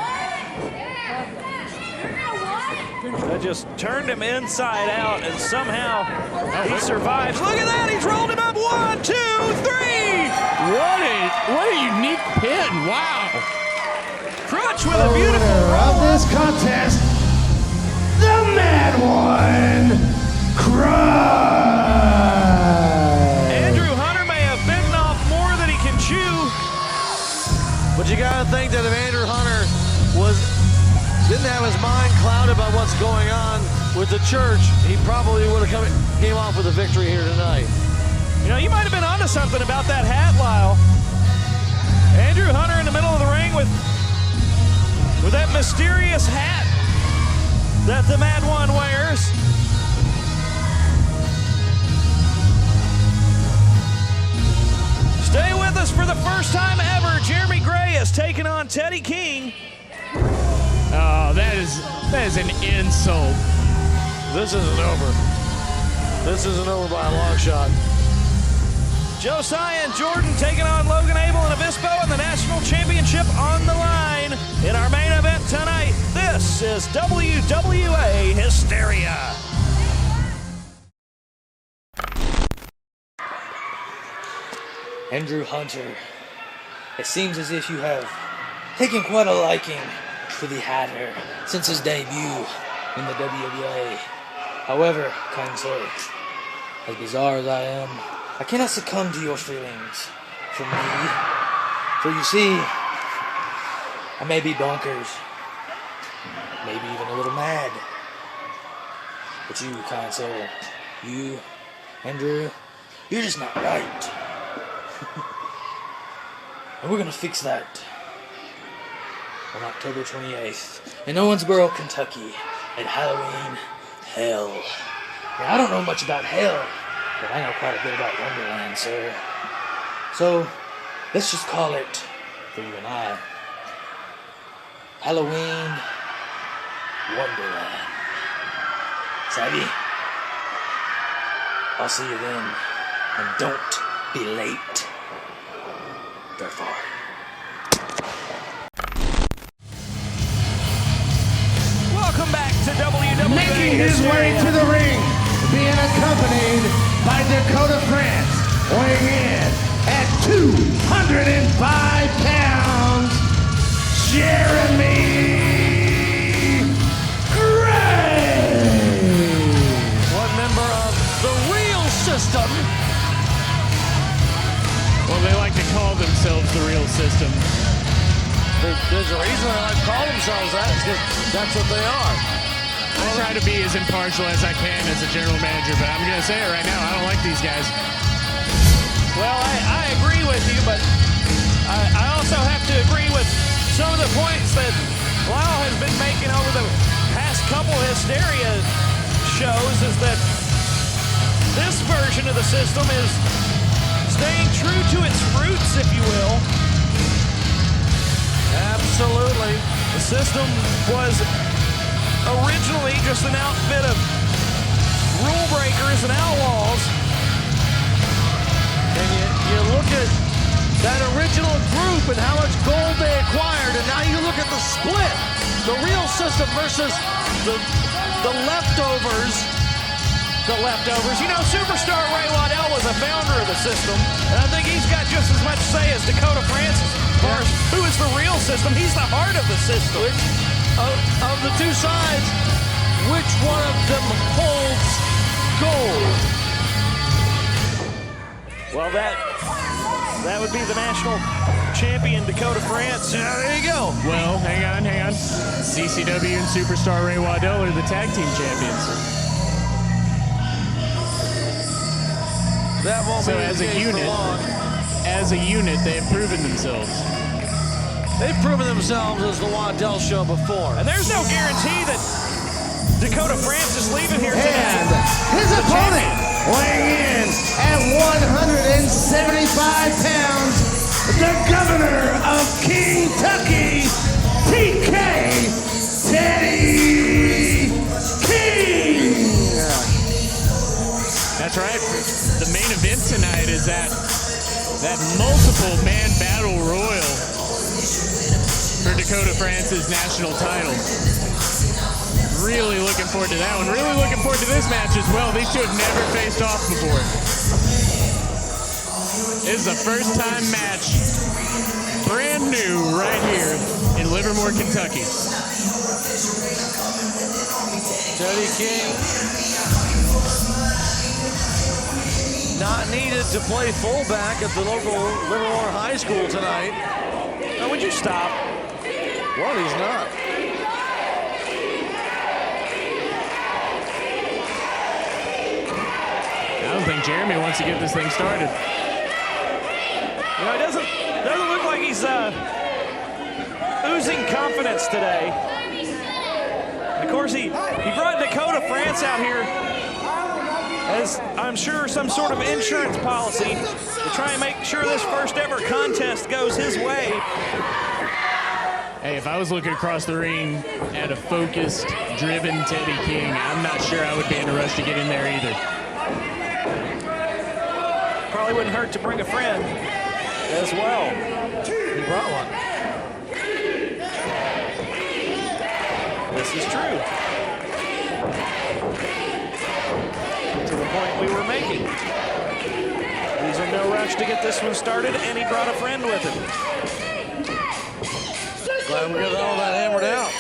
That just turned him inside out, and somehow he survives. Look at that, he's rolled him up. 1, 2, 3. What a unique pin, wow. Crutch with a beautiful of roll. this contest, the Mad One, Crutch. Andrew Hunter may have bitten off more than he can chew. But you got to think that if Andrew Hunter didn't have his mind clouded by what's going on with the church, he probably would have came off with a victory here tonight. You know, you might have been onto something about that hat, Lyle. Andrew Hunter in the middle of the ring with that mysterious hat that the Mad One wears. Stay with us for the first time ever. Jeremy Gray is taking on Teddy King. Oh, that is an insult. This isn't over. This isn't over by a long shot. Josiah and Jordan taking on Logan Abell and Avispo, and the national championship on the line in our main event tonight. This is WWA Hysteria. Andrew Hunter, it seems as if you have taken quite a liking to the Hatter since his debut in the WWA. However, kind sir, as bizarre as I am, I cannot succumb to your feelings for me. For you see, I may be bonkers, maybe even a little mad. But you, kind sir, you, Andrew, you're just not right. And we're gonna fix that on October 28th in Owensboro, Kentucky at Halloween Hell. Now, I don't know much about Hell, but I know quite a bit about Wonderland, sir. So, let's just call it, for you and I, Halloween Wonderland. Savvy? I'll see you then, and don't be late. Therefore. Welcome back to WWA. Making his way to the ring, being accompanied by Dakota, France, weighing in at 205 pounds, Jeremy Gray. One member of the Real System. Well, they like to call themselves the Real System. There's a reason they like to call themselves that, because that's what they are. I try to be as impartial as I can as a general manager, but I'm going to say it right now, I don't like these guys. Well, I agree with you, but I also have to agree with some of the points that Lyle has been making over the past couple Hysteria shows, is that this version of the system is staying true to its roots, if you will. Absolutely. The system was originally just an outfit of rule breakers and outlaws. And you look at that original group and how much gold they acquired, and now you look at the split, the Real System versus the leftovers. The leftovers. You know, Superstar Ray Waddell was a founder of the system, and I think he's got just as much say as Dakota Francis as far as who is the Real System. He's the heart of the system. Of the two sides, which one of them holds gold? Well, that would be the national champion, Dakota France. There you go. Well, hang on. CCW and Superstar Ray Waddell are the tag team champions. That won't So be as the a case for long. unit, they have proven themselves. They've proven themselves as the Waddell Show before. And there's no guarantee that Dakota France is leaving here today. And his opponent, weighing in at 175 pounds, the governor of Kentucky, TK Teddy King. That's right. The main event tonight is that multiple man battle royal for Dakota France's national title. Really looking forward to that one. Really looking forward to this match as well. These two have never faced off before. This is a first-time match, brand new, right here in Livermore, Kentucky. Teddy King not needed to play fullback at the local Livermore High School tonight. Oh, would you stop? What? He's not. I don't think Jeremy wants to get this thing started. You know, it doesn't look like he's oozing confidence today. Of course, he brought Dakota France out here as, I'm sure, some sort of insurance policy to try and make sure this first ever contest goes his way. Hey, if I was looking across the ring at a focused, driven Teddy King, I'm not sure I would be in a rush to get in there either. Probably wouldn't hurt to bring a friend as well. He brought one. This is true. To the point we were making. He's in no rush to get this one started, and he brought a friend with him. Glad we got all that hammered out.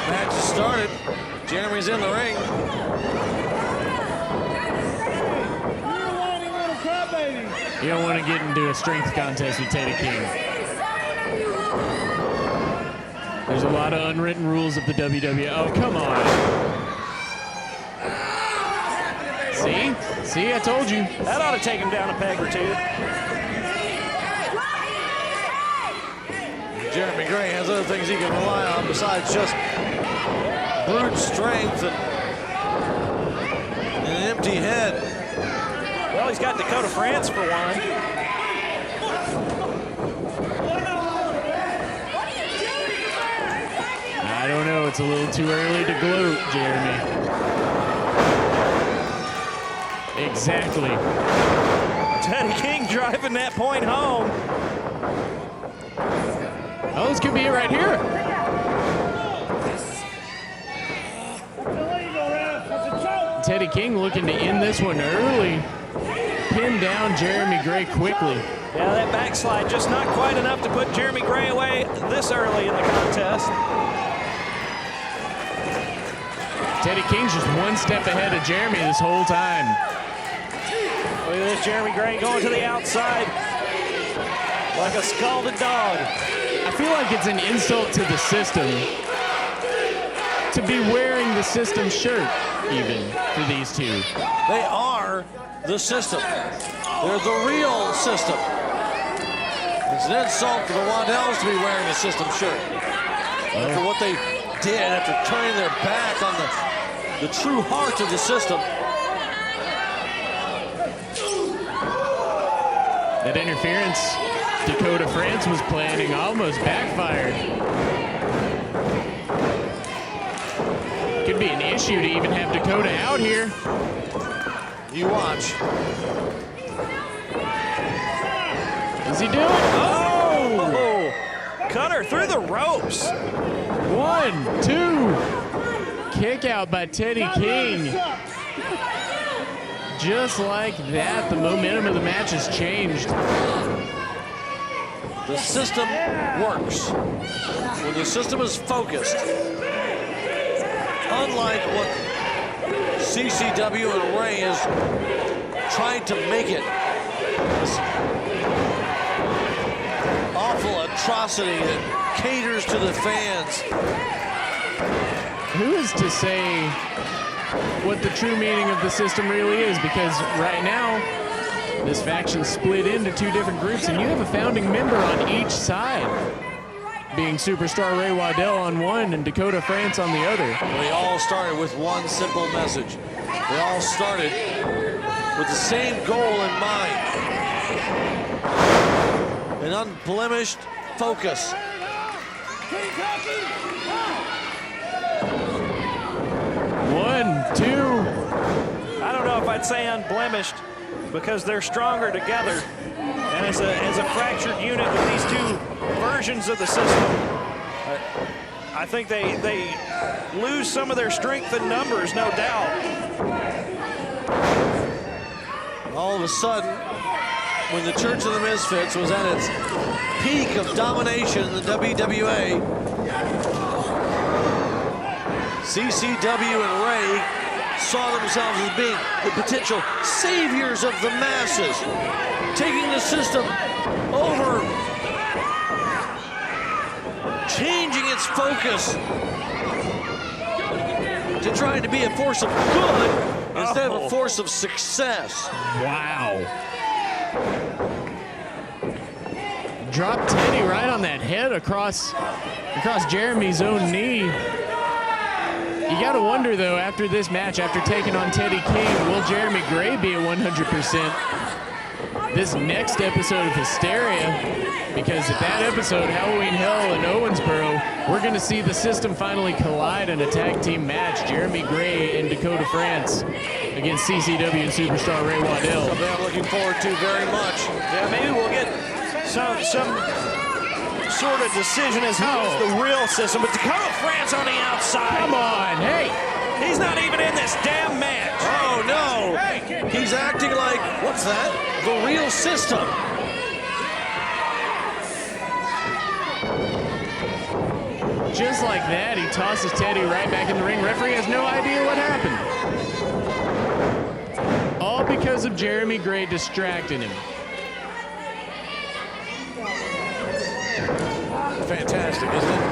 Match has started. Jeremy's in the ring. You don't want to get into a strength contest with Teddy King. There's a lot of unwritten rules of the WWE. Oh, come on. See, I told you. That ought to take him down a peg or two. Jeremy Gray has other things he can rely on besides just brute strength and an empty head. Well, he's got Dakota France for one. I don't know. It's a little too early to gloat, Jeremy. Exactly. Teddy King driving that point home. Oh, this could be it right here. Teddy King looking to end this one early. Pin down Jeremy Gray quickly. Yeah, that backslide just not quite enough to put Jeremy Gray away this early in the contest. Teddy King's just one step ahead of Jeremy this whole time. Look at this, Jeremy Gray going to the outside like a scalded dog. I feel like it's an insult to the system to be wearing the system shirt, even, for these two. They are the system. They're the real system. It's an insult for the Waddells to be wearing a system shirt. After what they did, after turning their back on the true heart of the system. That interference Dakota France was planning almost backfired. Could be an issue to even have Dakota out here. You watch. What's he doing? Oh! Cutter through the ropes. 1, 2. Kick out by Teddy King. Just like that, the momentum of the match has changed. The system works. When the system is focused, unlike what CCW and Ray is trying to make it, this awful atrocity that caters to the fans. Who is to say what the true meaning of the system really is? Because right now, this faction's split into two different groups, and you have a founding member on each side. being superstar Ray Waddell on one and Dakota France on the other. They all started with one simple message. They all started with the same goal in mind. An unblemished focus. 1, 2. I don't know if I'd say unblemished because they're stronger together. And as a fractured unit with these two versions of the system, I think they lose some of their strength in numbers, no doubt. All of a sudden, when the Church of the Misfits was at its peak of domination in the WWA, CCW and Ray saw themselves as being the potential saviors of the masses, taking the system over, changing its focus to trying to be a force of good instead of a force of success. Wow. Dropped Teddy right on that head across Jeremy's own knee. You got to wonder, though, after this match, after taking on Teddy King, will Jeremy Gray be at 100% this next episode of Hysteria? Because at that episode, Halloween Hell in Owensboro, we're going to see the system finally collide in a tag team match. Jeremy Gray and Dakota France against CCW and superstar Ray Waddell. Something I'm looking forward to very much. Yeah, maybe we'll get some sort of decision as who is the real system. But Dakota France on the outside. Come on, hey! He's not even in this damn match. Oh, no! He's acting like, what's that? The real system. Just like that, he tosses Teddy right back in the ring. Referee has no idea what happened. All because of Jeremy Gray distracting him. Fantastic, isn't it?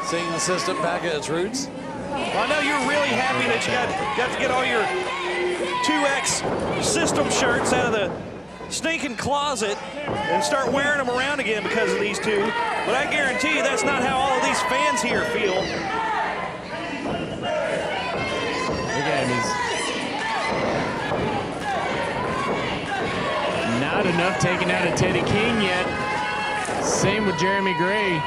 Seeing the system back at its roots. Well, I know you're really happy that you got to get all your 2X system shirts out of the stinking closet and start wearing them around again because of these two. But I guarantee you that's not how all of these fans here feel. Look at him. He's not enough taken out of Teddy King yet. Same with Jeremy Gray.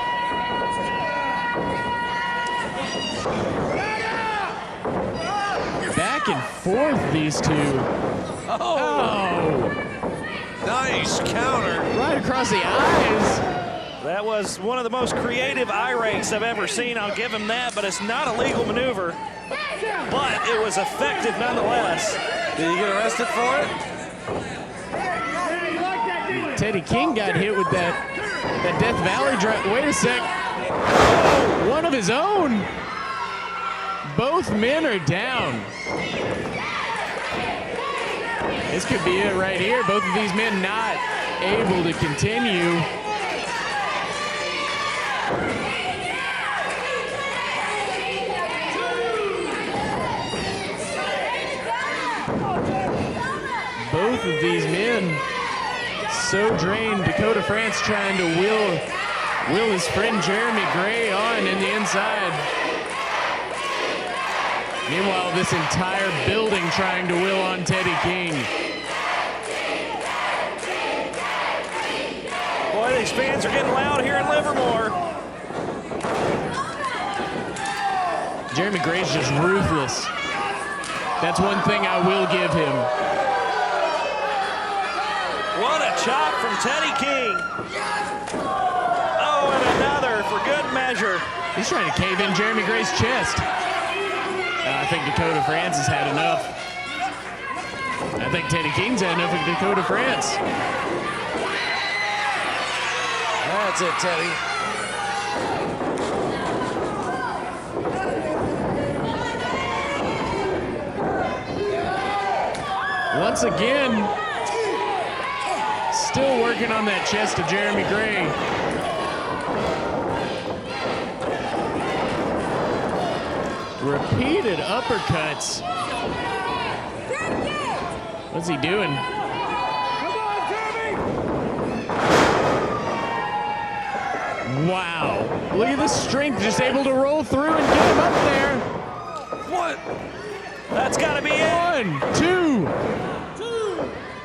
Back and forth, these two. Oh! Nice counter. Right across the eyes. That was one of the most creative eye rakes I've ever seen. I'll give him that, but it's not a legal maneuver. But it was effective nonetheless. Did he get arrested for it? Teddy King got hit with that Death Valley drive. Wait a sec. One of his own. Both men are down. This could be it right here. Both of these men not able to continue. Both of these men so drained. Dakota France trying to will his friend Jeremy Gray on in the inside. Meanwhile, this entire building trying to will on Teddy King. Boy, these fans are getting loud here in Livermore. Jeremy Gray's just ruthless. That's one thing I will give him. What a chop from Teddy King. Oh, and another for good measure. He's trying to cave in Jeremy Gray's chest. I think Dakota France has had enough. I think Teddy King's had enough of Dakota France. That's it, Teddy. Once again, still working on that chest of Jeremy Gray. Repeated uppercuts. What's he doing? Wow. Look at the strength, just able to roll through and get him up there. What? That's got to be it. 1, 2.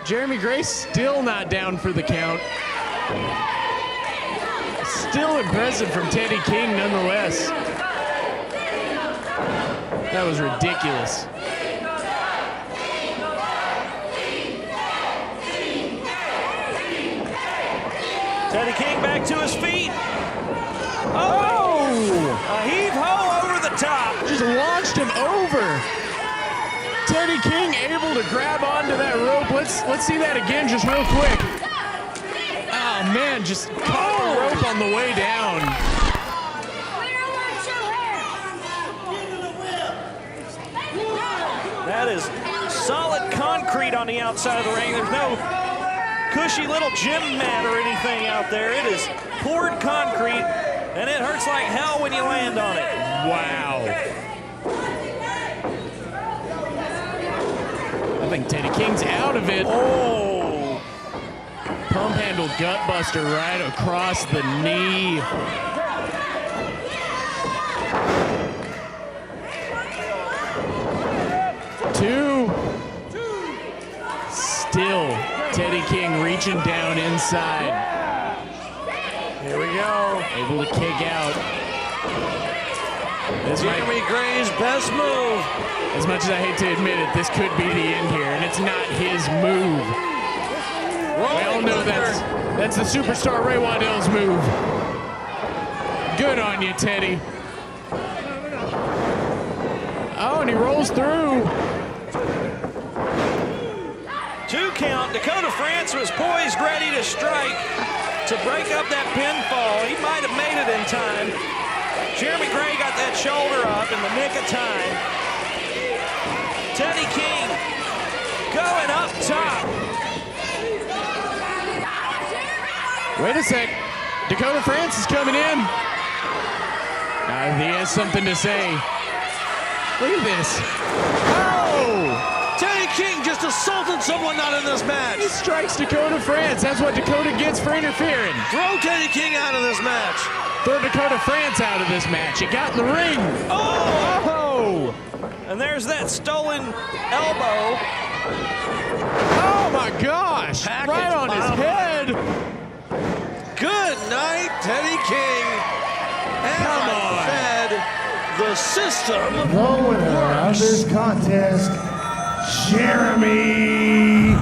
Jeremy Gray still not down for the count. Still impressive from Teddy King nonetheless. That was ridiculous. Teddy King back to his feet. Oh! A heave-ho over the top. Just launched him over. Teddy King able to grab onto that rope. Let's see that again just real quick. Oh man, just caught the rope on the way down. That is solid concrete on the outside of the ring. There's no cushy little gym mat or anything out there. It is poured concrete, and it hurts like hell when you land on it. Wow. I think Teddy King's out of it. Oh. Pump handle gut buster right across the knee. Two. Still Teddy King reaching down inside. Here we go. Able to kick out. This Jeremy Gray's best move. As much as I hate to admit it, this could be the end here, and it's not his move. We all know that's the superstar Ray Waddell's move. Good on you, Teddy. Oh, and he rolls through. 2 count. Dakota France was poised, ready to strike to break up that pinfall. He might have made it in time. Jeremy Gray got that shoulder up in the nick of time. Teddy King going up top. Wait a sec. Dakota France is coming in. He has something to say. Look at this. Oh! Teddy King just assaulted someone not in this match. He strikes Dakota France. That's what Dakota gets for interfering. Throw Teddy King out of this match. Throw Dakota France out of this match. He got in the ring. Oh! And there's that stolen elbow. Oh my gosh! Right on his head. Good night, Teddy King. And Come I on. fed the system. The winner of this contest, Jeremy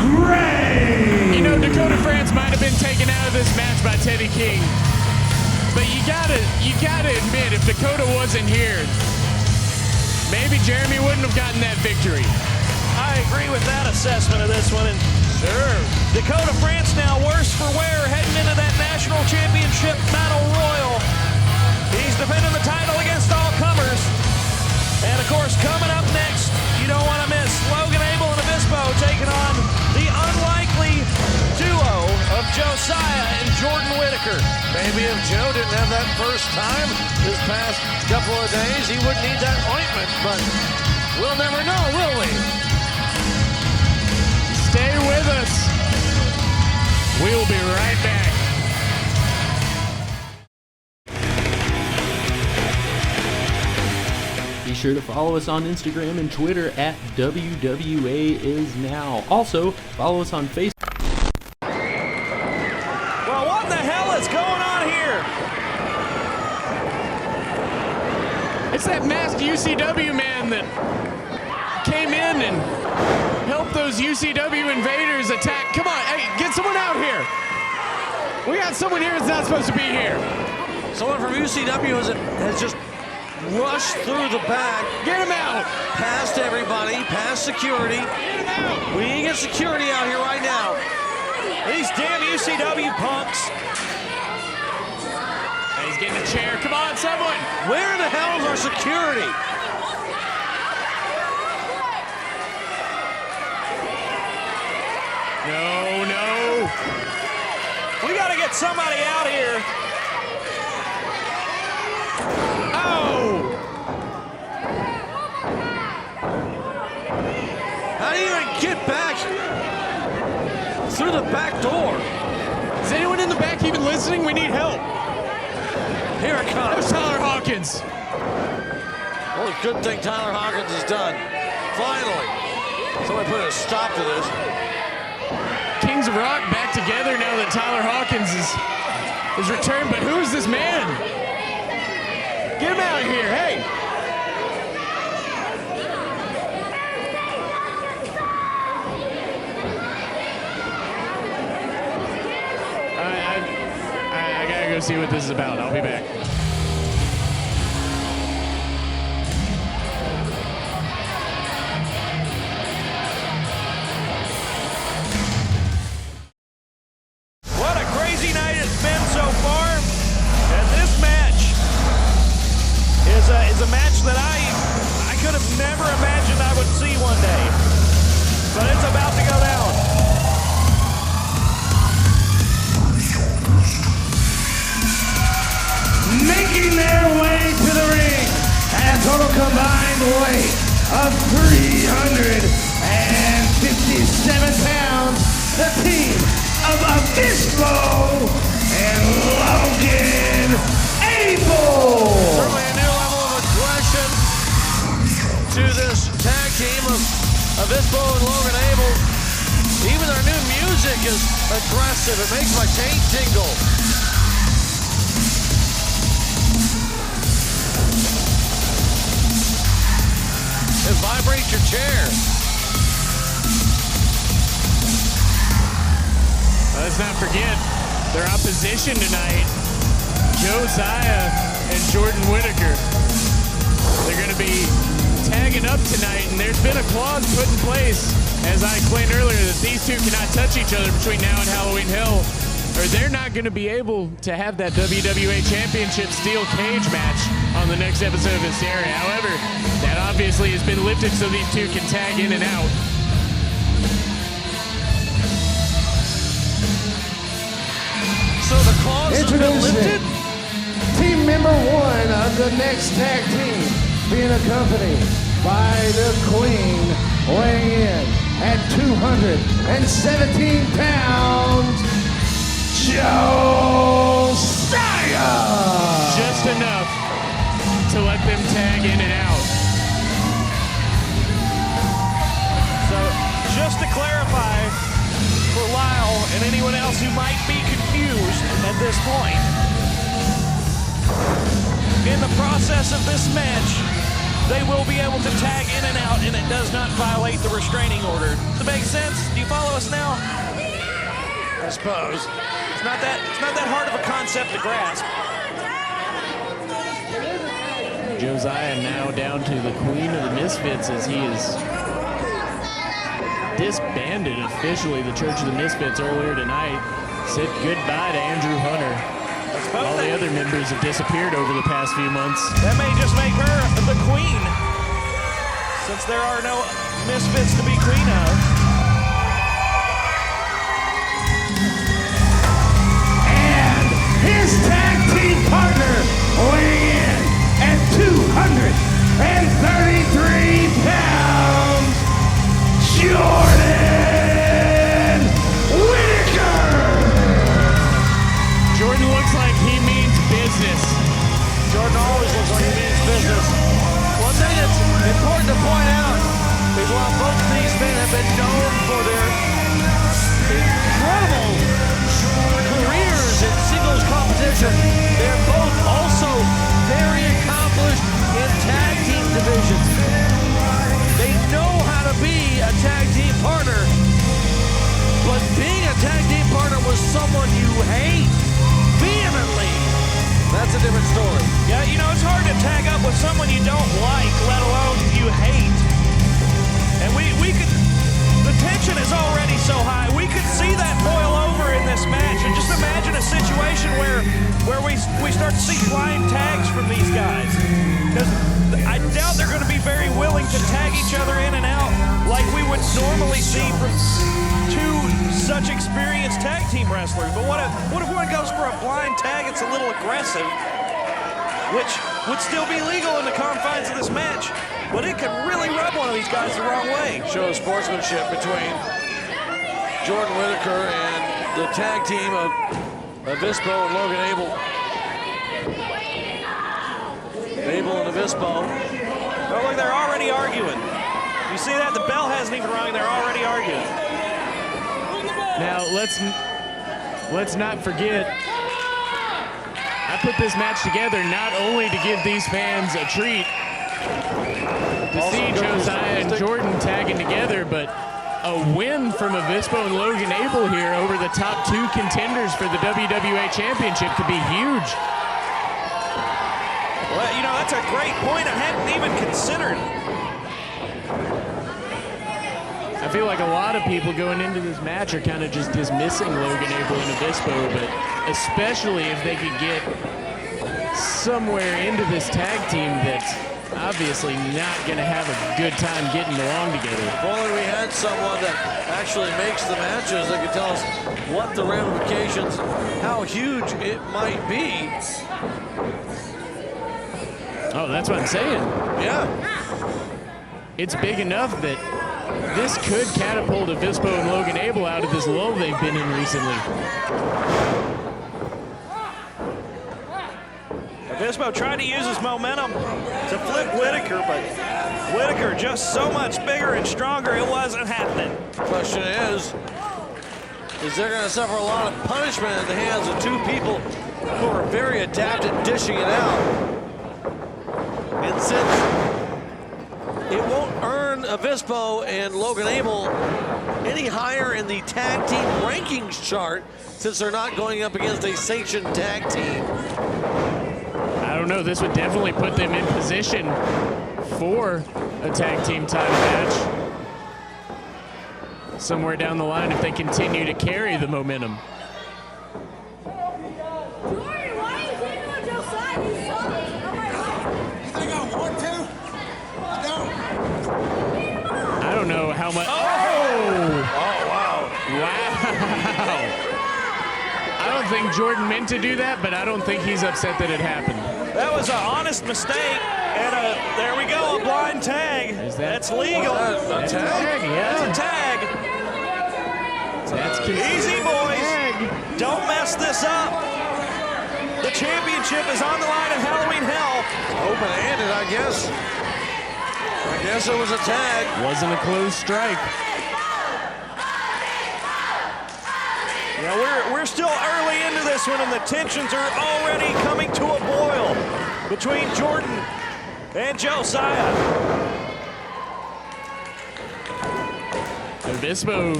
Gray. You know, Dakota France might have been taken out of this match by Teddy King. But you gotta admit, if Dakota wasn't here, maybe Jeremy wouldn't have gotten that victory. I agree with that assessment of this one. And sure, Dakota France now worse for wear heading into that national championship battle royal. He's defending the title against all comers. And of course, coming up next, you don't want to miss Logan Abell and Avispo taking on the unlikely duo of Josiah and Jordan Whittaker. Maybe if Joe didn't have that first time this past couple of days, he wouldn't need that ointment, but we'll never know, will we? Stay with us. We'll be right back. Be sure to follow us on Instagram and Twitter at WWAISNOW. Also, follow us on Facebook. Well, what in the hell is going on here? It's that masked UCW man that came in and helped those UCW invaders attack. Come on, hey, get someone out here. We got someone here that's not supposed to be here. Someone from UCW has just rushed through the back. Get him out. Past everybody, past security. Get him out. We need to get security out here right now. These damn UCW punks. He's getting a chair. Come on, someone. Where the hell is our security? No. We got to get somebody out here. Oh! How do you even get back through the back door? Is anyone in the back even listening? We need help. here it comes. There's Tyler Hawkins. Well, a good thing Tyler Hawkins is done. Finally. Somebody put a stop to this. Kings of Rock back together now that Tyler Hawkins is returned. But who's this man? Get him out of here. Hey. I gotta go see what this is about. I'll be back. What a crazy night it's been so far. And this match is a match that I could have never imagined I would see one day. But it's about to go down. Making their way to the ring at a total combined weight of 357 pounds, the team of Avispo and Logan Abell. Certainly a new level of aggression to this tag team of Avispo and Logan Abell. Even their new music is aggressive. It makes my taint tingle. It vibrates your chair. Let's not forget their opposition tonight, Josiah and Jordan Whittaker. They're going to be tagging up tonight, and there's been a clause put in place, as I explained earlier, that these two cannot touch each other between now and Halloween Hell, or they're not going to be able to have that WWA Championship steel cage match on the next episode of Hysteria. However, that obviously has been lifted so these two can tag in and out. So the clause has been lifted? Team member one of the next tag team being accompanied by the Queen, weighing in at 217 pounds, Josiah! Just enough to let them tag in and out. So just to clarify for Lyle and anyone else who might be confused at this point, in the process of this match, they will be able to tag in and out, and it does not violate the restraining order. Does it make sense? Do you follow us now? I suppose. It's not that hard of a concept to grasp. Josiah now down to the Queen of the Misfits as he is disbanded officially the Church of the Misfits earlier tonight. Said goodbye to Andrew Hunter. All the other members have disappeared over the past few months. That may just make her the queen, since there are no Misfits to be queen of. And his tag team partner weighing in at 233 pounds, Jordan Whittaker! Jordan looks like he means business. Jordan always looks like he means business. One thing that's important to point out is while both of these men have been known for their incredible careers in singles competition, they're both also very accomplished in tag team divisions. They know how to be a tag team partner, but being a tag team partner with someone you hate vehemently, that's a different story. Yeah, you know, it's hard to tag up with someone you don't like, let alone you hate. And we could, the tension is already so high, we could see that boil over in this match. And just imagine a situation where we start to see blind tags from these guys. Because I doubt they're going to be very willing to tag each other in and out like we would normally see from two such experienced tag team wrestlers. But what if one goes for a blind tag? It's a little aggressive, which would still be legal in the confines of this match, but it could really rub one of these guys the wrong way. Shows sportsmanship between Jordan Whittaker and the tag team of Avispo and Logan Abell. Abell and Avispo. Oh, look, they're already arguing. You see that? The bell hasn't even rung. They're already arguing. Now, let's not forget, I put this match together not only to give these fans a treat to see Josiah and Jordan tagging together, but a win from Avispo and Logan Abell here over the top 2 contenders for the WWA Championship could be huge. Well, you know, that's a great point. I hadn't even considered. I feel like a lot of people going into this match are kind of just dismissing Logan Abell and Avispo, but especially if they could get somewhere into this tag team that's obviously not going to have a good time getting along together. If only we had someone that actually makes the matches that could tell us what the ramifications, how huge it might be. Oh, that's what I'm saying. Yeah. It's big enough that this could catapult Avispo and Logan Abell out of this lull they've been in recently. Avispo tried to use his momentum to flip Whittaker, but Whittaker just so much bigger and stronger, it wasn't happening. Question is they're going to suffer a lot of punishment at the hands of 2 people who are very adept at dishing it out. And since it won't earn Avispo and Logan Abell any higher in the tag team rankings chart, since they're not going up against a sanctioned tag team. I don't know, this would definitely put them in position for a tag team title match somewhere down the line if they continue to carry the momentum. I don't know how much. Oh! Wow. I don't think Jordan meant to do that, but I don't think he's upset that it happened. That was an honest mistake, and there we go, a blind tag. That's legal. That's a tag, yeah. That's a tag. That's easy, boys. Don't mess this up. The championship is on the line in Halloween Hell. Open-handed, I guess. I guess it was a tag. Wasn't a close strike. Yeah, we're still early into this one, and the tensions are already coming to a boil between Jordan and Josiah. Avispo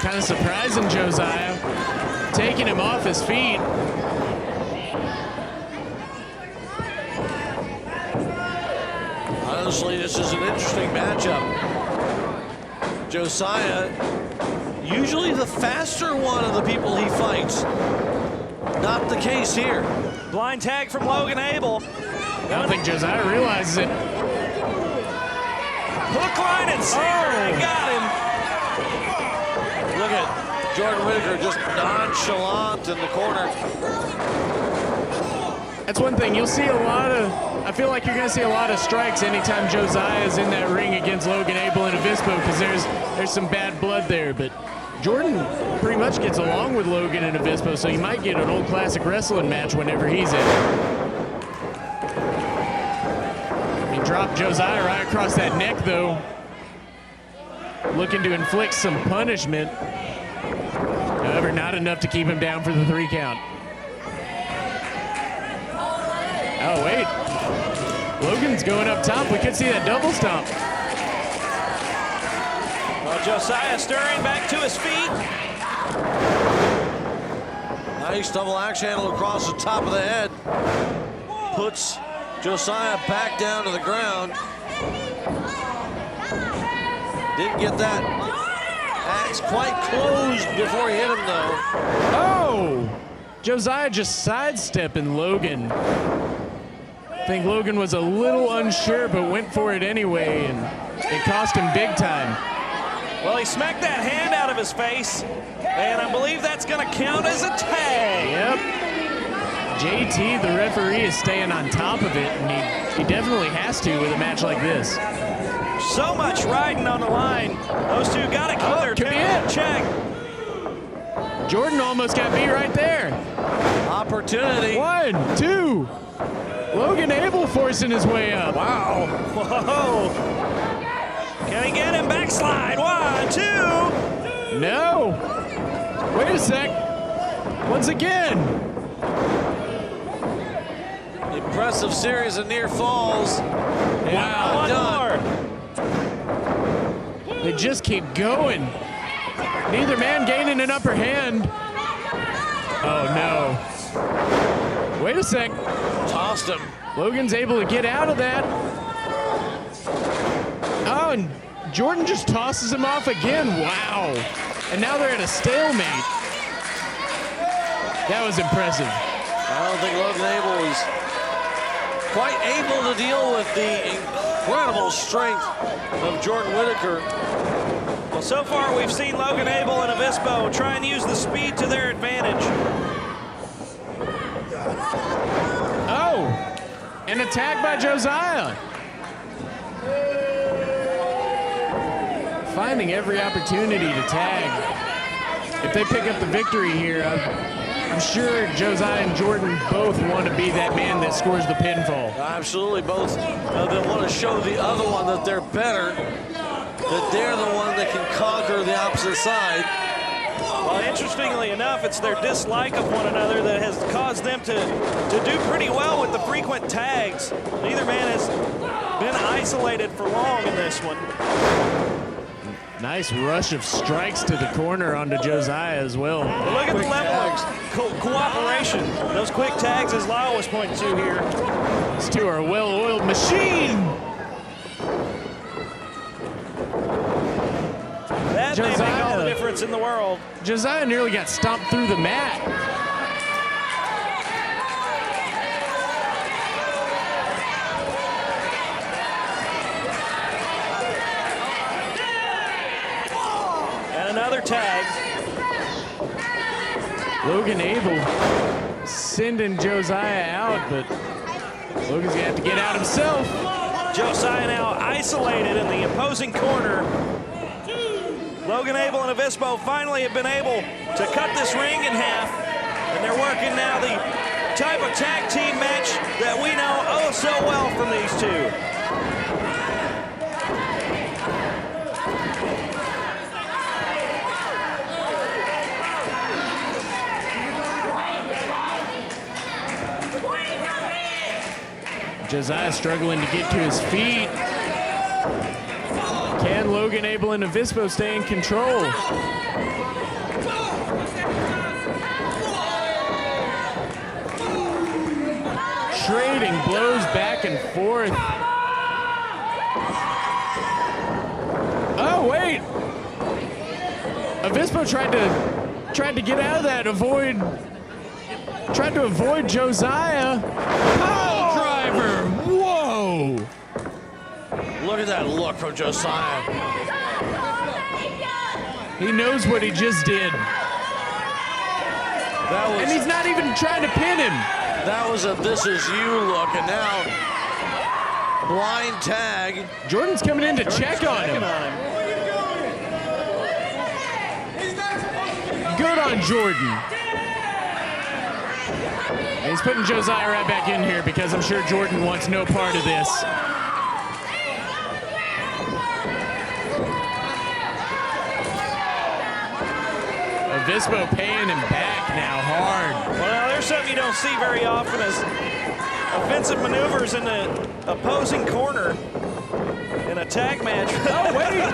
kind of surprising Josiah, taking him off his feet. Honestly, this is an interesting matchup. Josiah, usually the faster one of the people he fights. Not the case here. Blind tag from Logan Abell. I don't think Josiah realizes it. Hook, line, and sinker. They got him. Look at Jordan Whittaker just nonchalant in the corner. That's one thing. You'll see a lot of, I feel like you're going to see a lot of strikes anytime Josiah is in that ring against Logan Abell and Avispo, because there's some bad blood there. But Jordan pretty much gets along with Logan and Avispo, so you might get an old classic wrestling match whenever he's in. He dropped Josiah right across that neck, though, looking to inflict some punishment. However, not enough to keep him down for the 3 count. Oh, wait. Logan's going up top. We could see that double stomp. Well, Josiah stirring back to his feet. Nice double axe handle across the top of the head. Puts Josiah back down to the ground. Didn't get that axe quite closed before he hit him, though. Oh! Josiah just sidestepping Logan. I think Logan was a little unsure, but went for it anyway, and it cost him big time. Well, he smacked that hand out of his face, and I believe that's going to count as a tag. Yep. JT, the referee, is staying on top of it, and he definitely has to with a match like this. So much riding on the line. Those two got to keep their temper in check. Jordan almost got beat right there. Opportunity. 1, 2. Logan Abell forcing his way up. Wow. Whoa. Can he get him? Backslide. 1, 2. No. Wait a sec. Once again. Impressive series of near falls. Wow. One more. They just keep going. Neither man gaining an upper hand. Oh no. Wait a sec. Tossed him. Logan's able to get out of that. Oh, and Jordan just tosses him off again. Wow. And now they're at a stalemate. That was impressive. I don't think Logan Abell is quite able to deal with the incredible strength of Jordan Whittaker. Well, so far we've seen Logan Abell and Avispo try and use the speed to their advantage. Oh, an attack by Josiah. Finding every opportunity to tag. If they pick up the victory here, I'm sure Josiah and Jordan both want to be that man that scores the pinfall. Absolutely, both of them want to show the other one that they're better, that they're the one that can conquer the opposite side. Well, interestingly enough, it's their dislike of one another that has caused them to do pretty well with the frequent tags. Neither man has been isolated for long in this one. Nice rush of strikes to the corner onto Josiah as well. But look at the level of cooperation. Those quick tags, as Lyle was pointing to here. These two are a well-oiled machine. That may make all the difference in the world. Josiah nearly got stomped through the mat. Another tag. Logan Abell sending Josiah out, but Logan's gonna have to get out himself. Josiah now isolated in the opposing corner. Logan Abell and Avispo finally have been able to cut this ring in half, and they're working now the type of tag team match that we know oh so well from these two. Josiah struggling to get to his feet. Can Logan Abell and Avispo stay in control? Trading blows back and forth. Oh, wait. Avispo tried to get out of that, tried to avoid Josiah. Pile driver. Whoa. Look at that look from Josiah. He knows what he just did. And he's not even trying to pin him. That was a "this is you" look, and now blind tag. Jordan's coming in to check on him. Good on Jordan. And he's putting Josiah right back in here because I'm sure Jordan wants no part of this. Avispo paying him back now hard. Well, now there's something you don't see very often as offensive maneuvers in the opposing corner in a tag match. Oh, wait.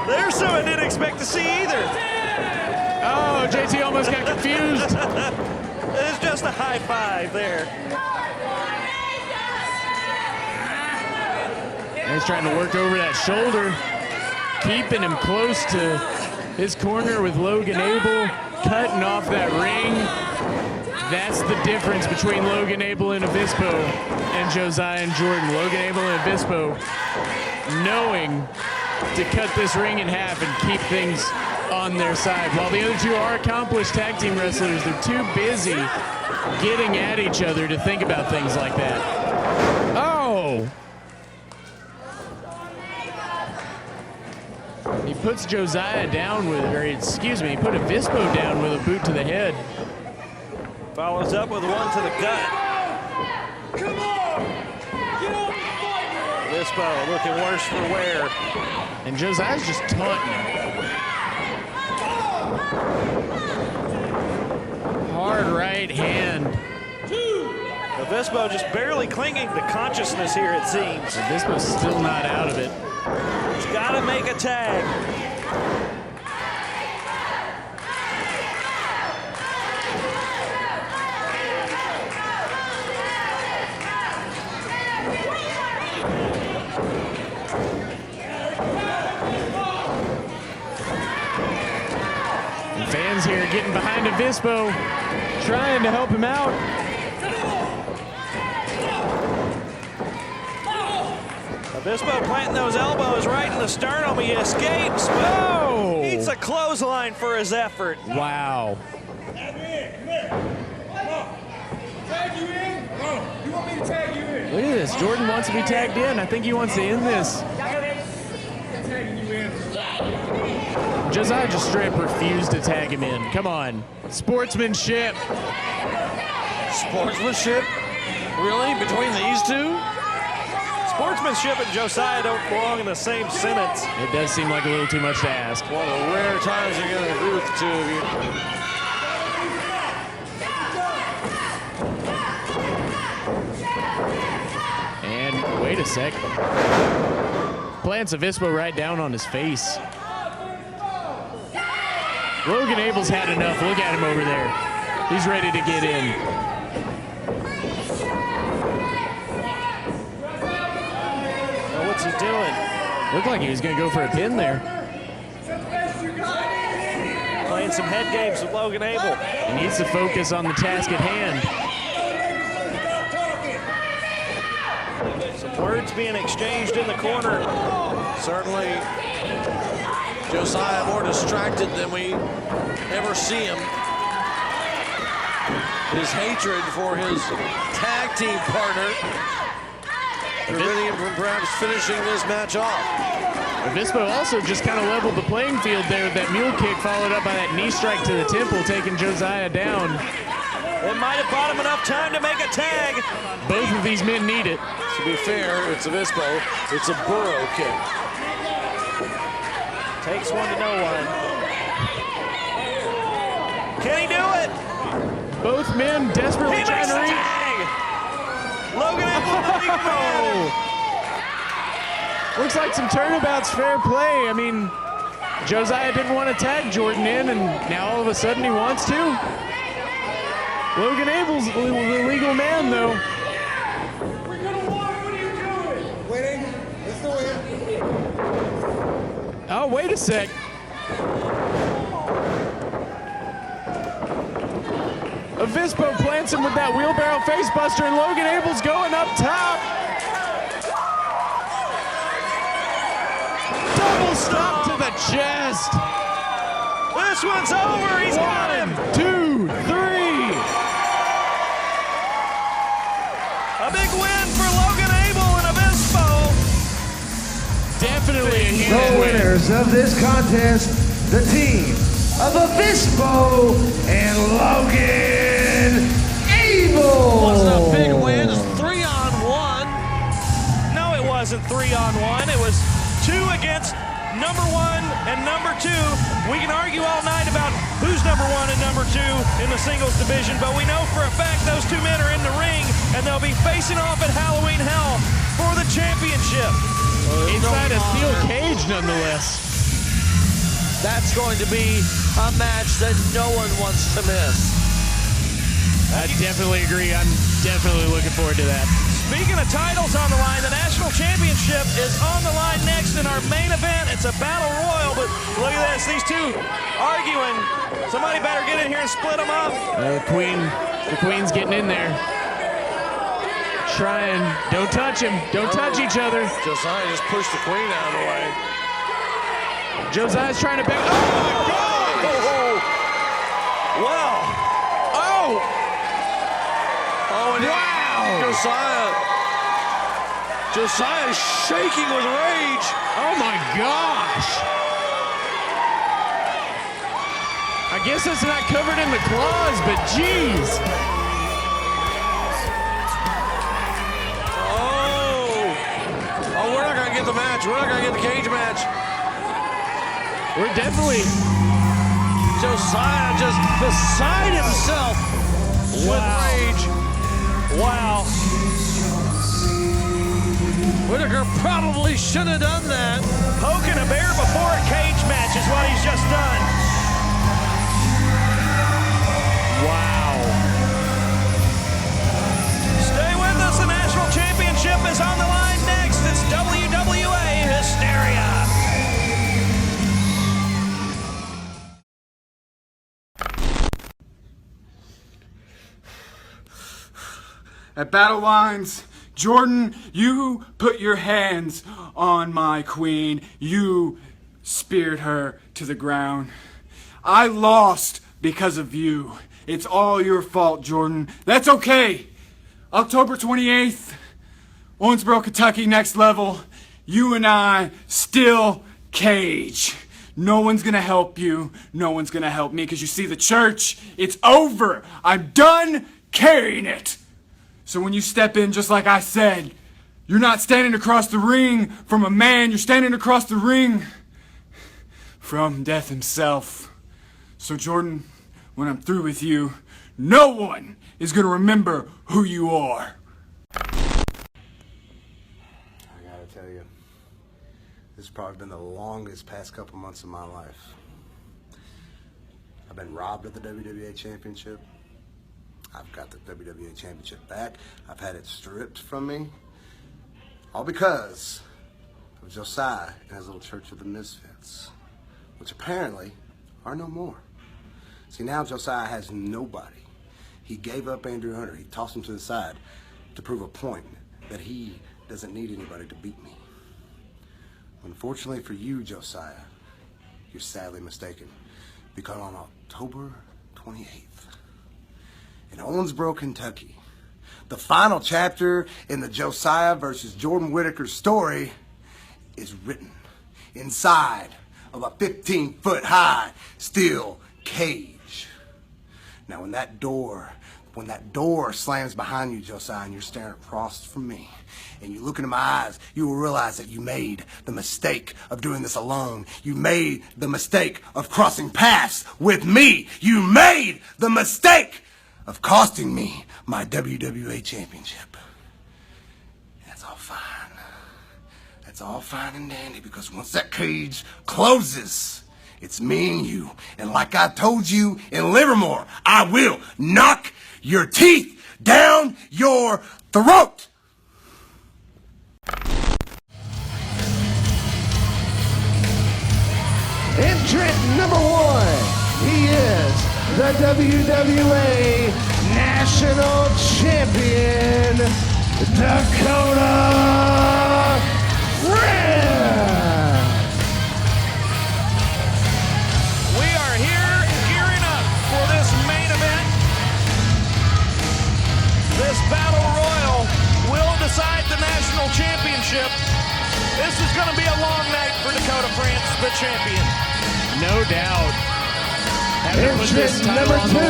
There's something I didn't expect to see either. Oh, JT almost got confused. It's just a high five there. And he's trying to work over that shoulder, keeping him close to his corner with Logan Abell, cutting off that ring. That's the difference between Logan Abell and Avispo and Josiah and Jordan. Logan Abell and Avispo knowing to cut this ring in half and keep things on their side. While the other two are accomplished tag team wrestlers, they're too busy getting at each other to think about things like that. Oh! He puts Josiah down with, or excuse me, he put Avispo down with a boot to the head. Follows up with one to the gut. Come on! Get up and fight! Avispo looking worse for wear. And Josiah's just taunting him. Hard right hand. Avispo just barely clinging to consciousness here, it seems. Avispo's still not out of it. He's got to make a tag. And fans here getting behind Avispo, trying to help him out. Avispo planting those elbows right in the sternum. He escapes, but needs a clothesline for his effort. Wow. Tag you in? You want me to tag you in? Look at this. Jordan wants to be tagged in. I think he wants to end this. Tagging you in. Josiah just straight up refused to tag him in. Come on. Sportsmanship. Sportsmanship? Really? Between these two? Sportsmanship and Josiah don't belong in the same sentence. It does seem like a little too much to ask. One of the rare times you're going to agree with the two of you. And wait a sec. Plants Avispo right down on his face. Logan Abell's had enough. Look at him over there. He's ready to get in. What's he doing? Looked like he was going to go for a pin there. Playing some head games with Logan Abell. He needs to focus on the task at hand. Some words being exchanged in the corner. Certainly, Josiah more distracted than we ever see him. His hatred for his tag team partner preventing him from perhaps finishing this match off. Avispo also just kind of leveled the playing field there with that mule kick, followed up by that knee strike to the temple, taking Josiah down. It might have bought him enough time to make a tag. Both of these men need it. To be fair, it's Avispo. It's a burrow kick. Takes one to no one. Can he do it? Both men desperately trying to reach. Logan Abell running forward. Looks like some turnabout's fair play. I mean, Josiah didn't want to tag Jordan in, and now all of a sudden he wants to. Logan Abell's the legal man, though. We're gonna walk. What are you doing? Waiting. Let's do it. Oh, wait a sec. Avispo plants him with that wheelbarrow facebuster, and Logan Abell's going up top. Double stop to the chest. This one's over. He's got him. 1, 2, 3. A big win for Logan Abell and Avispo. Definitely a huge The win. winners of this contest, the team of Avispo and Logan Abell. Wasn't a big win. It's 3-on-1. No, it wasn't 3-on-1. It was 2 against number 1 and number 2. We can argue all night about who's number 1 and number 2 in the singles division, but we know for a fact those two men are in the ring, and they'll be facing off at Halloween Hell for the championship. Inside a steel cage, nonetheless. That's going to be a match that no one wants to miss. I definitely agree. I'm definitely looking forward to that. Speaking of titles on the line, the national championship is on the line next in our main event. It's a battle royal, but look at this. These two arguing. Somebody better get in here and split them up. The queen's getting in there. Trying. Don't touch him. Don't touch each other. Josiah just pushed the queen out of the way. Josiah's trying to back. Oh, my God! Well. Oh! Oh, and wow! Josiah shaking with rage. Oh, my gosh! I guess it's not covered in the claws, but geez. Oh, we're not going to get the match. We're not going to get the cage match. We're definitely... Josiah just beside himself with rage. Wow. Whittaker probably should have done that. Poking a bear before a cage match is what he's just done. Wow. Stay with us. The national championship is on the line next. It's WWA Hysteria. At Battle Lines, Jordan, you put your hands on my queen. You speared her to the ground. I lost because of you. It's all your fault, Jordan. That's okay. October 28th, Owensboro, Kentucky, next level. You and I still cage. No one's gonna help you. No one's gonna help me, because you see, the church, it's over. I'm done carrying it. So when you step in, just like I said, you're not standing across the ring from a man, you're standing across the ring from death himself. So Jordan, when I'm through with you, no one is gonna remember who you are. I gotta tell you, this has probably been the longest past couple months of my life. I've been robbed of the WWA Championship. I've got the WWA Championship back. I've had it stripped from me. All because of Josiah and his little Church of the Misfits, which apparently are no more. See, now Josiah has nobody. He gave up Andrew Hunter. He tossed him to the side to prove a point that he doesn't need anybody to beat me. Unfortunately for you, Josiah, you're sadly mistaken, because on October 28th, in Owensboro, Kentucky, the final chapter in the Josiah versus Jordan Whittaker story is written inside of a 15-foot-high steel cage. Now, when that door slams behind you, Josiah, and you're staring across from me, and you look into my eyes, you will realize that you made the mistake of doing this alone. You made the mistake of crossing paths with me. You made the mistake of costing me my WWA Championship. That's all fine. That's all fine and dandy, because once that cage closes, it's me and you. And like I told you in Livermore, I will knock your teeth down your throat. Entrant number 1, he is the WWA National Champion, Dakota. We are here gearing up for this main event. This battle royal will decide the national championship. This is going to be a long night for Dakota France, the champion. No doubt. Entrant number 2,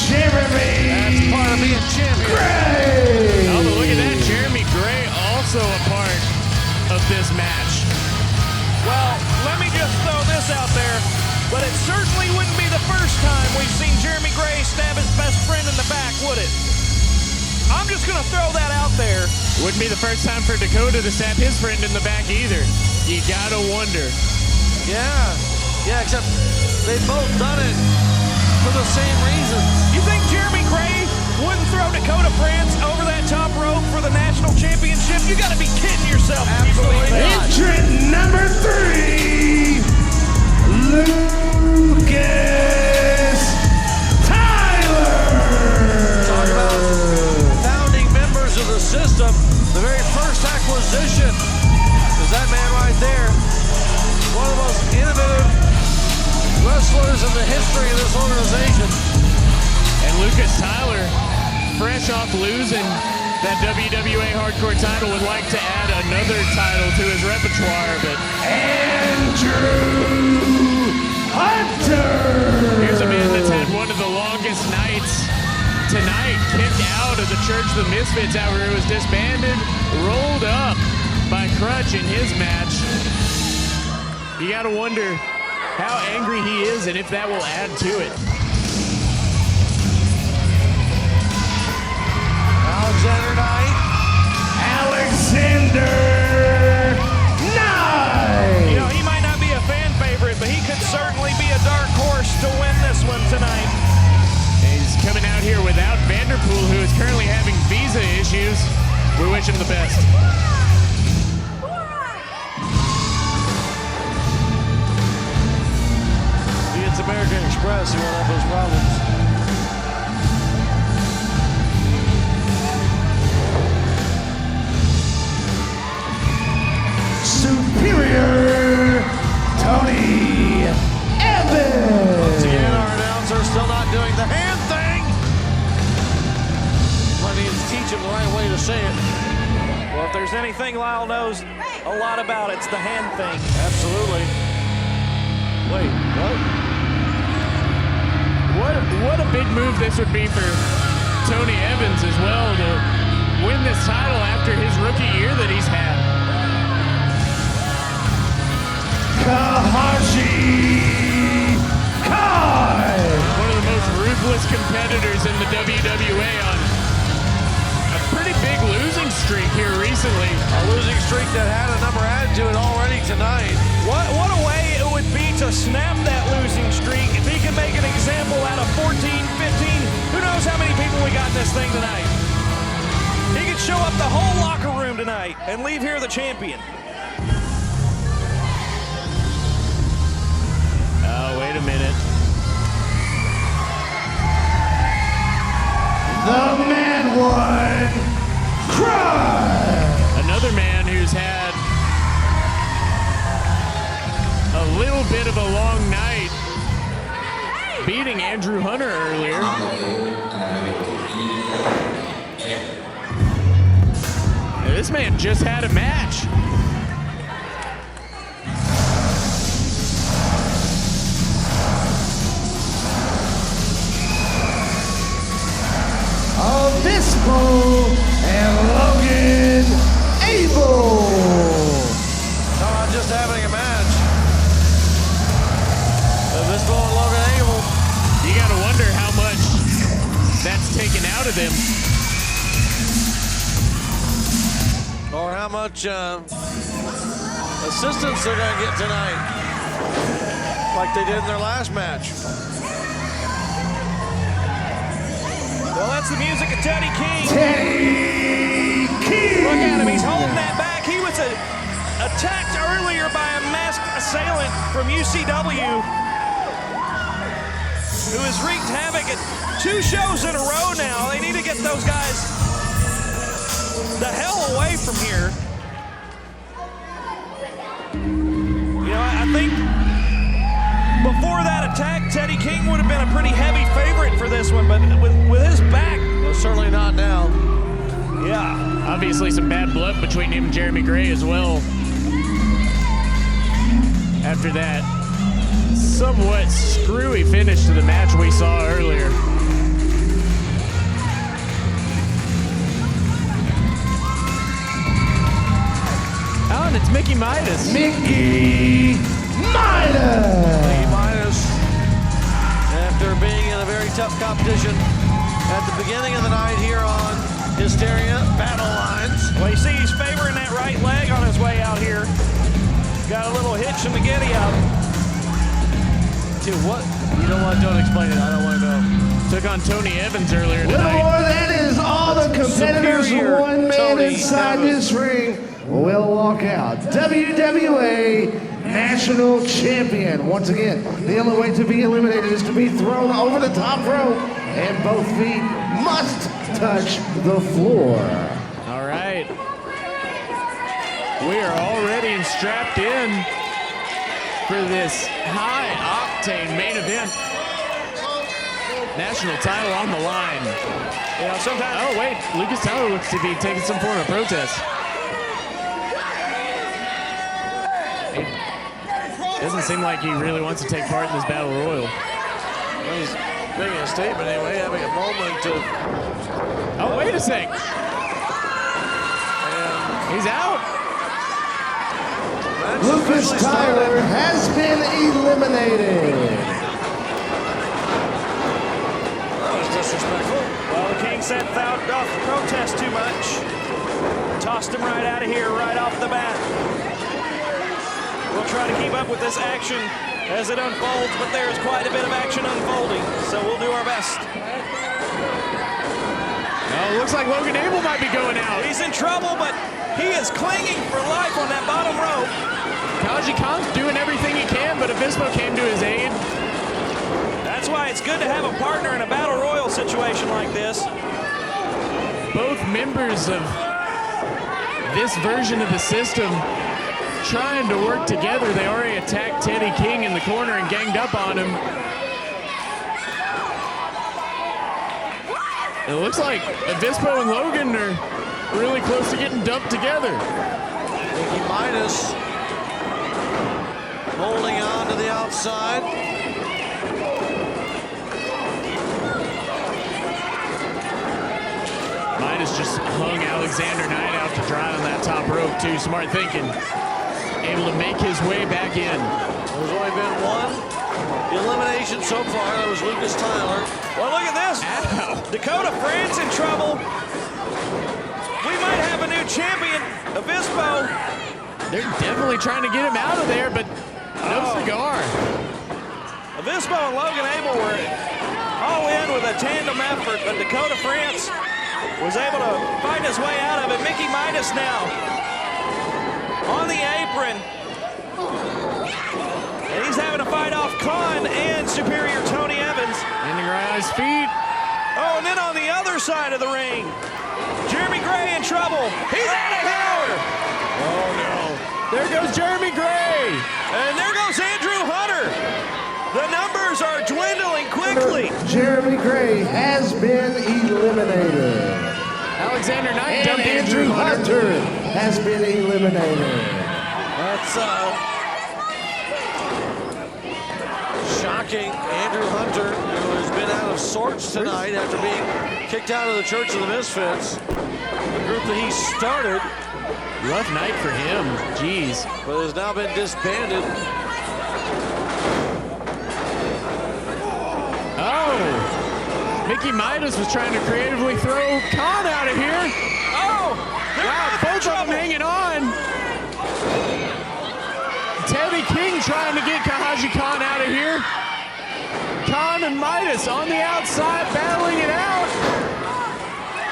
Jeremy. That's part of being champion. Gray. Oh, but look at that. Jeremy Gray also a part of this match. Well, let me just throw this out there, but it certainly wouldn't be the first time we've seen Jeremy Gray stab his best friend in the back, would it? I'm just going to throw that out there. Wouldn't be the first time for Dakota to stab his friend in the back either. You gotta wonder. Yeah, except they've both done it for the same reason. You think Jeremy Gray wouldn't throw Dakota France over that top rope for the national championship? You gotta be kidding yourself. Absolutely not. Entrant number 3, Lucas Tyler. Talk about founding members of the system. The very first acquisition is that man right there. One of the most innovative wrestlers in the history of this organization. And Lucas Tyler, fresh off losing that WWA Hardcore title, would like to add another title to his repertoire, but Andrew Hunter. Crutch the Misfits, however, was disbanded, rolled up by Crutch in his match. You got to wonder how angry he is and if that will add to it. Alexander Knight. Alexander Knight! You know, he might not be a fan favorite, but he could certainly be a dark horse to win this one tonight. He's coming out here without Vanderpool, who is currently having visa issues. We wish him the best. It's American Express, he won't have those problems. Superior Tony Evans! Once again, our announcer still not doing the hand thing. Might need to teach him the right way to say it. Well, if there's anything Lyle knows a lot about, it's the hand thing. Absolutely. Wait, what? What a big move this would be for Tony Evans as well to win this title after his rookie year that he's had. Kahaji Kai! One of the most ruthless competitors in the WWA on a pretty big losing streak here recently. A losing streak that had a number added to it already tonight. What a way it would be to snap that losing streak if he can make an example out of 14, 15. Who knows how many people we got in this thing tonight? He could show up the whole locker room tonight and leave here the champion. Oh, wait a minute. The man one, Crutch! Another man who's had a little bit of a long night, beating Andrew Hunter earlier. This man just had a match. Avispo and Logan Abell. No, not just having a match. Avispo and Logan Abell. You got to wonder how much that's taken out of them. Or how much assistance they're going to get tonight. Like they did in their last match. Well, that's the music of Teddy King. Teddy King! Look at him, he's holding that back. He was attacked earlier by a masked assailant from UCW who has wreaked havoc at 2 shows in a row now. They need to get those guys the hell away from here. You know, I think before that attack, Teddy King would have been a pretty heavy favorite for this one, but with his back, well, certainly not now. Yeah. Obviously some bad blood between him and Jeremy Gray as well. After that somewhat screwy finish to the match we saw earlier. Oh, and it's Mickey Midas. Mickey Midas! Mickey Midas, after being in a very tough competition at the beginning of the night here on Hysteria Battle Lines. Well, you see he's favoring that right leg on his way out here. Got a little hitch in the giddy up. Dude, what? You know what? Don't explain it. I don't want to know. Took on Tony Evans earlier Little tonight. more, that is all the competitors. Superior One man Tony inside Evans. this ring will walk out WWA National Champion. Once again, the only way to be eliminated is to be thrown over the top rope, and both feet must touch the floor. All right. We are all ready and strapped in for this high-octane main event. National title on the line. You know, sometimes. Oh, wait. Lucas Tyler looks to be taking some form of protest. It doesn't seem like he really wants to take part in this battle royal. Making a statement anyway, having a moment of... Oh, wait a sec. He's out. Lucas Tyler has been eliminated. That was disrespectful. Well, the King said thou doth protest too much. Tossed him right out of here, right off the bat. We'll try to keep up with this action as it unfolds, but there's quite a bit of action unfolding, so we'll do our best. Oh, looks like Logan Abell might be going out. He's in trouble, but he is clinging for life on that bottom rope. Kahaji Khan's doing everything he can, but Avispo came to his aid. That's why it's good to have a partner in a battle royal situation like this. Both members of this version of the system trying to work together. They already attacked Teddy King in the corner and ganged up on him. It looks like Avispo and Logan are really close to getting dumped together. Mickey Midas holding on to the outside. Midas just hung Alexander Knight out to dry on that top rope too. Smart thinking. Able to make his way back in. There's only been one elimination so far. That was Lucas Tyler. Well, look at this. Ow. Dakota France in trouble. We might have a new champion, Avispo. They're definitely trying to get him out of there, but no cigar. Avispo and Logan Abell were all in with a tandem effort, but Dakota France was able to find his way out of it. Mickey Midas now on the apron. And he's having to fight off Khan and Superior Tony Evans. Landing right on his feet. Oh, and then on the other side of the ring, Jeremy Gray in trouble. He's out of here. Oh, no. There goes Jeremy Gray. And there goes Andrew Hunter. The numbers are dwindling quickly. Jeremy Gray has been eliminated. Alexander Knight And dumped Andrew Hunter has been eliminated. That's shocking. Andrew Hunter, who has been out of sorts tonight after being kicked out of the Church of the Misfits, the group that he started. Rough night for him. Jeez. But has now been disbanded. Oh. Mickey Midas was trying to creatively throw Khan out of here. Oh, wow, both of them hanging on. Teddy King trying to get Kahaji Khan out of here. Khan and Midas on the outside battling it out.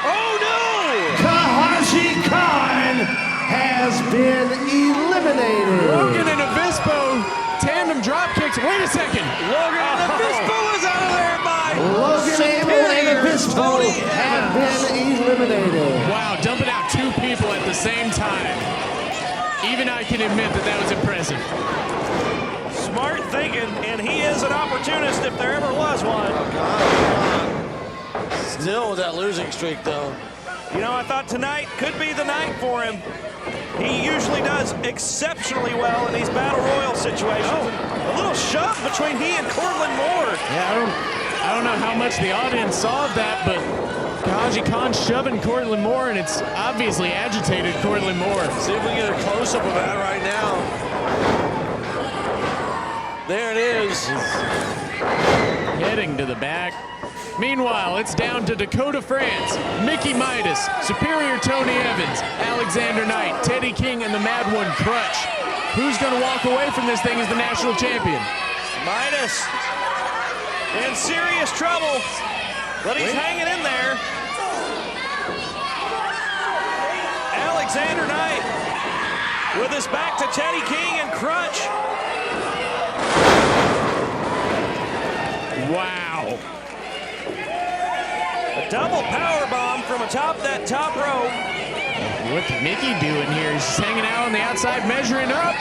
Oh no! Kahaji Khan has been eliminated. Logan and Avispo tandem drop kicks. Wait a second. Logan and Avispo is out of there by Logan Abell and Avispo have been eliminated. Wow, dumping out two people at the same time. Even I can admit that that was impressive. Smart thinking, and he is an opportunist if there ever was one. Still with that losing streak, though. You know, I thought tonight could be the night for him. He usually does exceptionally well in these battle royal situations. A little shove between he and Cortland Moore. Yeah, I don't know how much the audience saw of that, but Kahaji Khan shoving Cortland Moore, and it's obviously agitated Cortland Moore. See if we get a close-up of that right now. There it is. Heading to the back. Meanwhile, it's down to Dakota France, Mickey Midas, Superior Tony Evans, Alexander Knight, Teddy King, and the Mad One Crutch. Who's going to walk away from this thing as the national champion? Midas in serious trouble, but he's hanging in there. Alexander Knight with his back to Teddy King and Crutch. Wow. A double power bomb from atop that top rope. What's Mickey doing here? He's just hanging out on the outside, measuring up.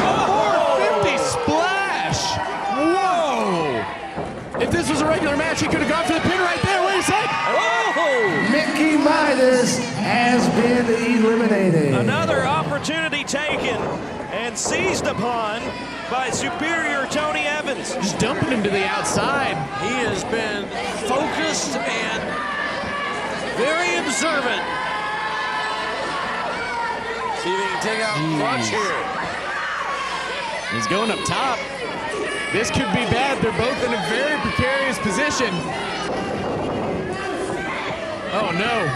Oh, 450 splash. Whoa. If this was a regular match, he could have gone for the pin right there. Wait a sec. Oh! Mickey Midas has been eliminated. Another opportunity taken and seized upon by Superior Tony Evans. Evans. Just dumping him to the outside. He has been focused and very observant. See if he can take out Crutch here. He's going up top. This could be bad. They're both in a very precarious position. Oh no.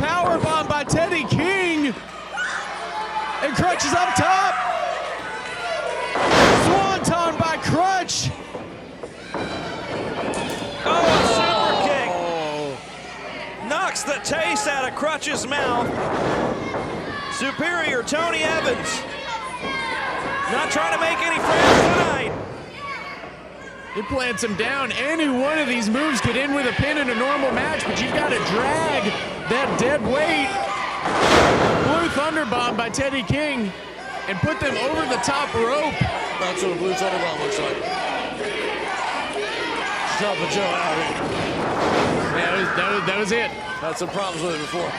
Powerbomb by Teddy King. And Crutch is up top. Swanton by Crutch. Oh, super kick. Knocks the taste out of Crutch's mouth. Superior Tony Evans. Not trying to make any friends tonight. He plants him down. Any one of these moves could end with a pin in a normal match, but you've got to drag that dead weight. Blue Thunder Bomb by Teddy King and put them over the top rope. That's what a Blue Thunder Bomb looks like. Stop a Joe out here. That was it. Had some problems with it before.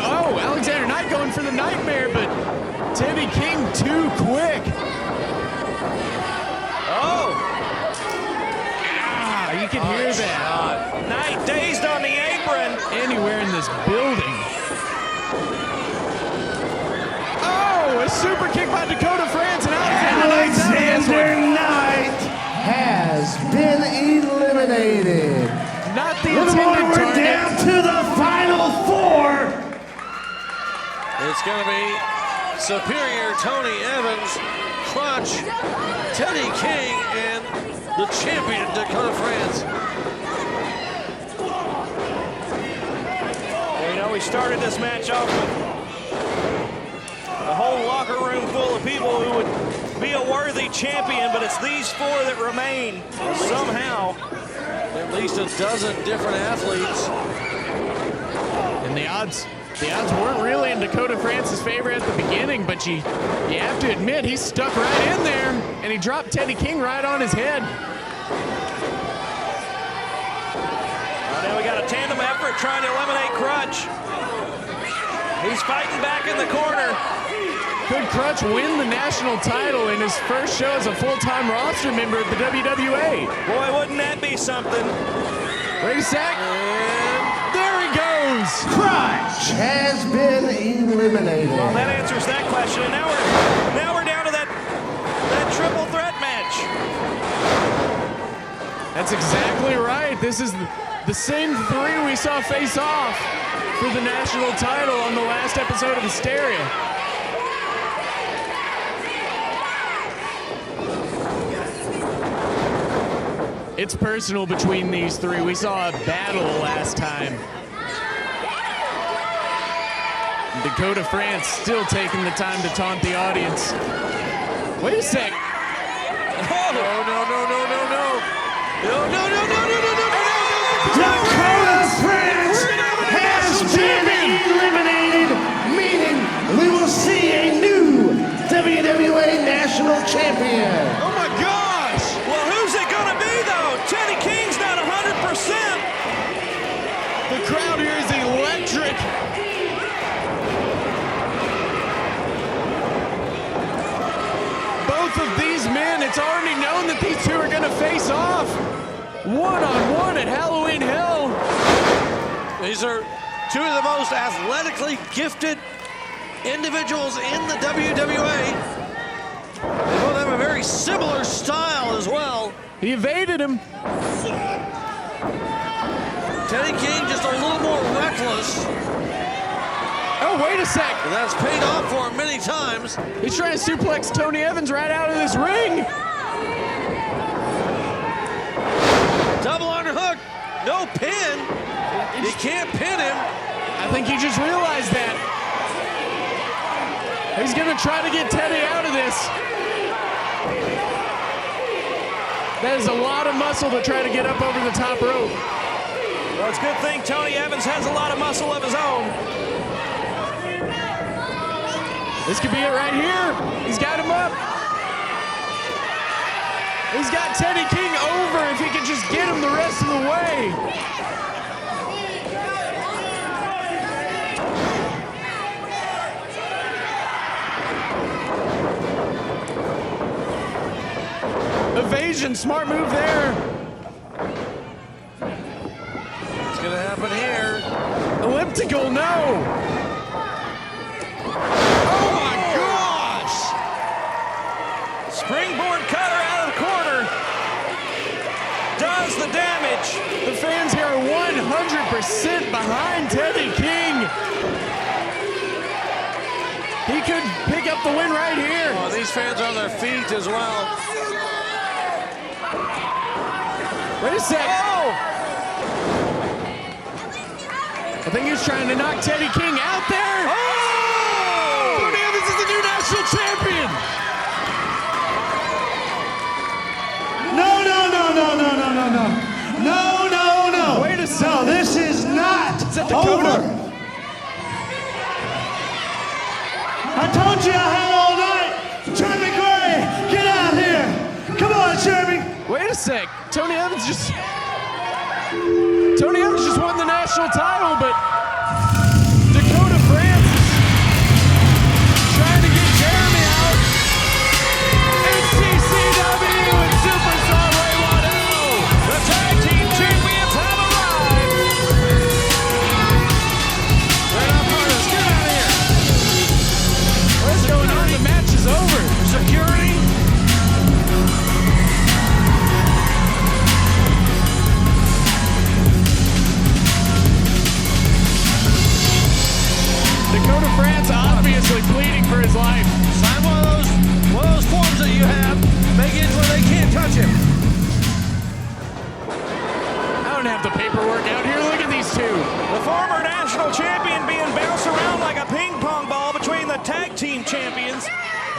Oh, Alexander Knight going for the nightmare, but Teddy King too quick. Oh. You can hear that. Knight dazed on the apron. Anywhere in this building. Oh, a super kick by Dakota France and Alexander Knight has been eliminated. Not the Little intended more, we're target. down to the final four. It's going to be Superior Tony Evans, Crutch, Teddy King, and the champion Dakota France. Well, you know, we started this match off with a whole locker room full of people who would be a worthy champion, but it's these four that remain somehow. At least a dozen different athletes. And the odds weren't really in Dakota France's favor at the beginning, but you have to admit he's stuck right in there, and he dropped Teddy King right on his head. Now we got a tandem effort trying to eliminate Crutch. He's fighting back in the corner. Could Crutch win the national title in his first show as a full-time roster member of the WWA? Boy, wouldn't that be something. Wait a sec. And there he goes. Crutch has been eliminated. Well, that answers that question. And now we're down to that triple threat match. That's exactly right. This is the same three we saw face off for the national title on the last episode of Hysteria. It's personal between these three. We saw a battle last time. Dakota France still taking the time to taunt the audience. Wait a sec. Oh, no. Dakota France has been eliminated, meaning we will see a new WWA National Champion. Oh my gosh! Well, who's it gonna be though? Teddy King's not 100%. The crowd here is electric. Both of these men, it's already known that these two are gonna face off one-on-one at Halloween Hell. These are two of the most athletically gifted individuals in the WWA. They both have a very similar style as well. He evaded him. Teddy King just a little more reckless. Oh, wait a sec. And that's paid off for him many times. He's trying to suplex Tony Evans right out of this ring. Double underhook, no pin. You can't pin him. I think he just realized that. He's gonna try to get Teddy out of this. That is a lot of muscle to try to get up over the top rope. Well, it's a good thing Tony Evans has a lot of muscle of his own. This could be it right here. He's got him up. He's got Teddy King over if he can just get him the rest of the way. evasion. Smart move there. It's going to happen here. Elliptical, no. Oh my gosh! Springboard cutter out of the corner. Does the damage. The fans here are 100% behind Teddy King. He could pick up the win right here. Oh, these fans are on their feet as well. Wait a sec. Oh! I think he's trying to knock Teddy King out there. Oh! Tony Evans is the new national champion. No, no, no, no, no, no, no, no. No, no, no. Wait a second. No, this is not Is that Dakota? over. I told you I had all night. Jeremy Gray, get out here. Come on, Jeremy. Wait a sec. Tony Evans just won the national title, but Dakota France is trying to get Jeremy out. And CCW and Superstar Ray Waddell, The tag team champions have arrived. right off Midas. Get out of here. What's going on? The match is over. Security. Dakota France obviously pleading for his life. Sign one of those forms that you have. Make it where they can't touch him. I don't have the paperwork out here. Look at these two. The former national champion being bounced around like a ping pong ball between the tag team champions.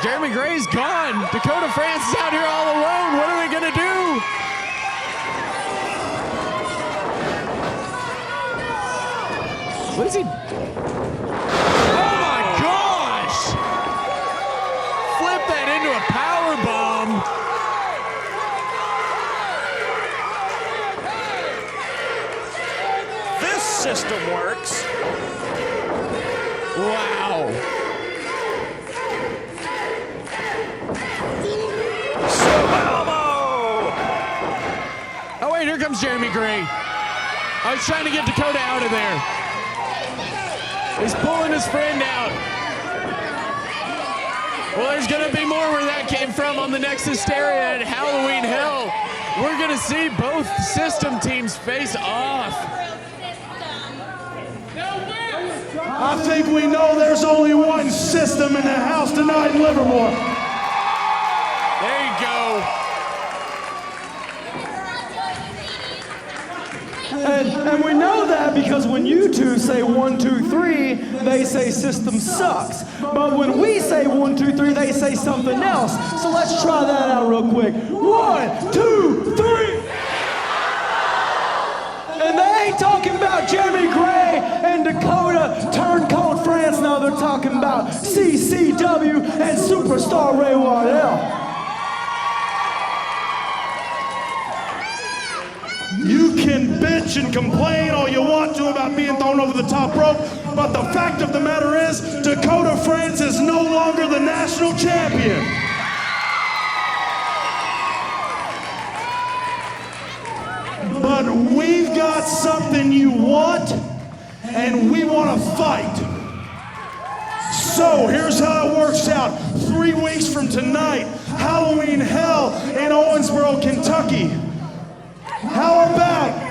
Jeremy Gray's gone. Dakota France is out here all alone. What are they going to do? What is he? Oh my gosh! Flip that into a power bomb. This system works. Wow. Oh wait, here comes Jeremy Gray. I was trying to get Dakota out of there. He's pulling his friend out. Well, there's going to be more where that came from on the next Hysteria at Halloween Hell. We're going to see both system teams face off. I think we know there's only one system in the house tonight in Livermore. There you go. And we know that because when you two say 1, 2, 3, they say system sucks. But when we say 1, 2, 3, they say something else. So let's try that out real quick. 1, 2, 3. And they ain't talking about Jeremy Gray and Dakota Turncoat France. No, they're talking about CCW and Superstar Ray Waddell. You can bitch and complain all you want to about being thrown over the top rope, but the fact of the matter is, Dakota France is no longer the national champion. But we've got something you want, and we want to fight. So here's how it works out. 3 weeks from tonight, Halloween Hell in Owensboro, Kentucky. How about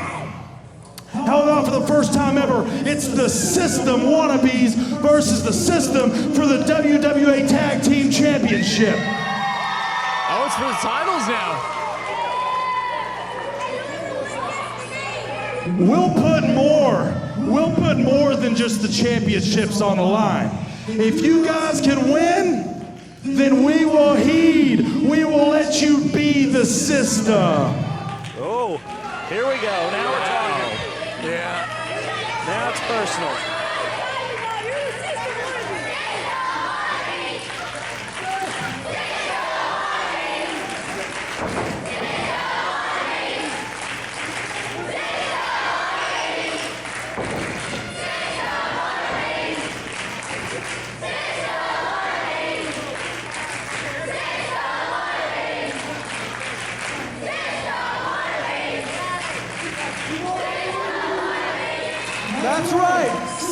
for the first time ever, it's the System wannabes versus the System for the WWA Tag Team Championship. Oh, it's for the titles now. We'll put more than just the championships on the line. If you guys can win, then we will heed. We will let you be the System. Oh, here we go. Now we're talking. Yeah. Now it's personal.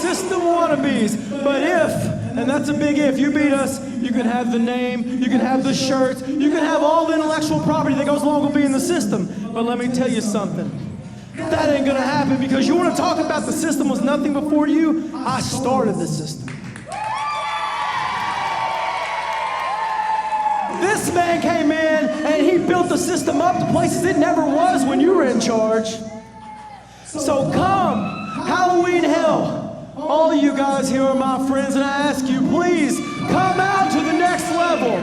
system wannabes. But if, and that's a big if, you beat us, you can have the name, you can have the shirts, you can have all the intellectual property that goes along with being the system. But let me tell you something. That ain't gonna happen, because you wanna talk about the system was nothing before you? I started the system. This man came in and he built the system up to places it never was when you were in charge. So come, Halloween Hell, all of you guys here are my friends, and I ask you, please come out to the next level.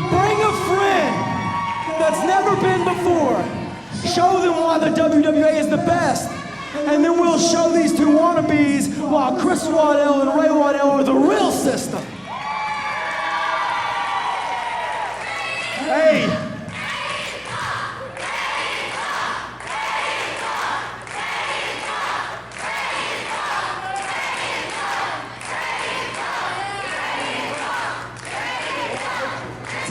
Bring a friend that's never been before. Show them why the WWA is the best. And then we'll show these two wannabes why Chris Waddell and Ray Waddell are the real system. Hey.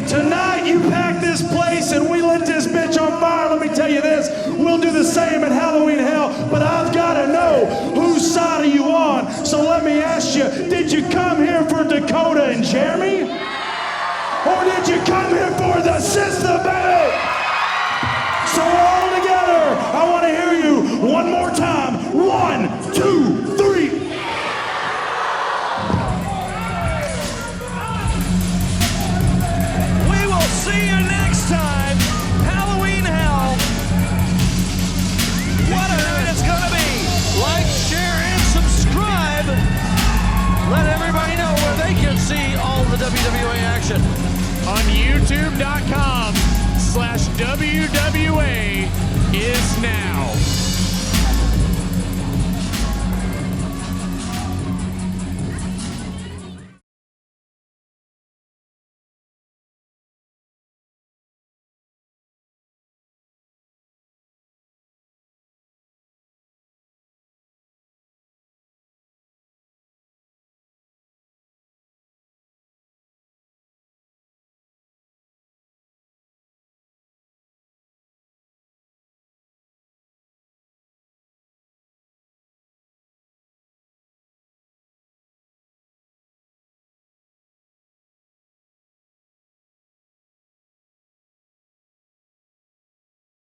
Tonight you packed this place and we lit this bitch on fire. Let me tell you this, we'll do the same at Halloween Hell, but I've got to know whose side are you on. So let me ask you, did you come here for Dakota and Jeremy? Or did you come here for the system, baby? So we're all together. I want to hear you one more time. 1, 2, 3. We will see you next time. Halloween Hell. What a night it's gonna be. Like, share, and subscribe. Let everybody know where they can see all the WWA action. On YouTube.com/WWA is now.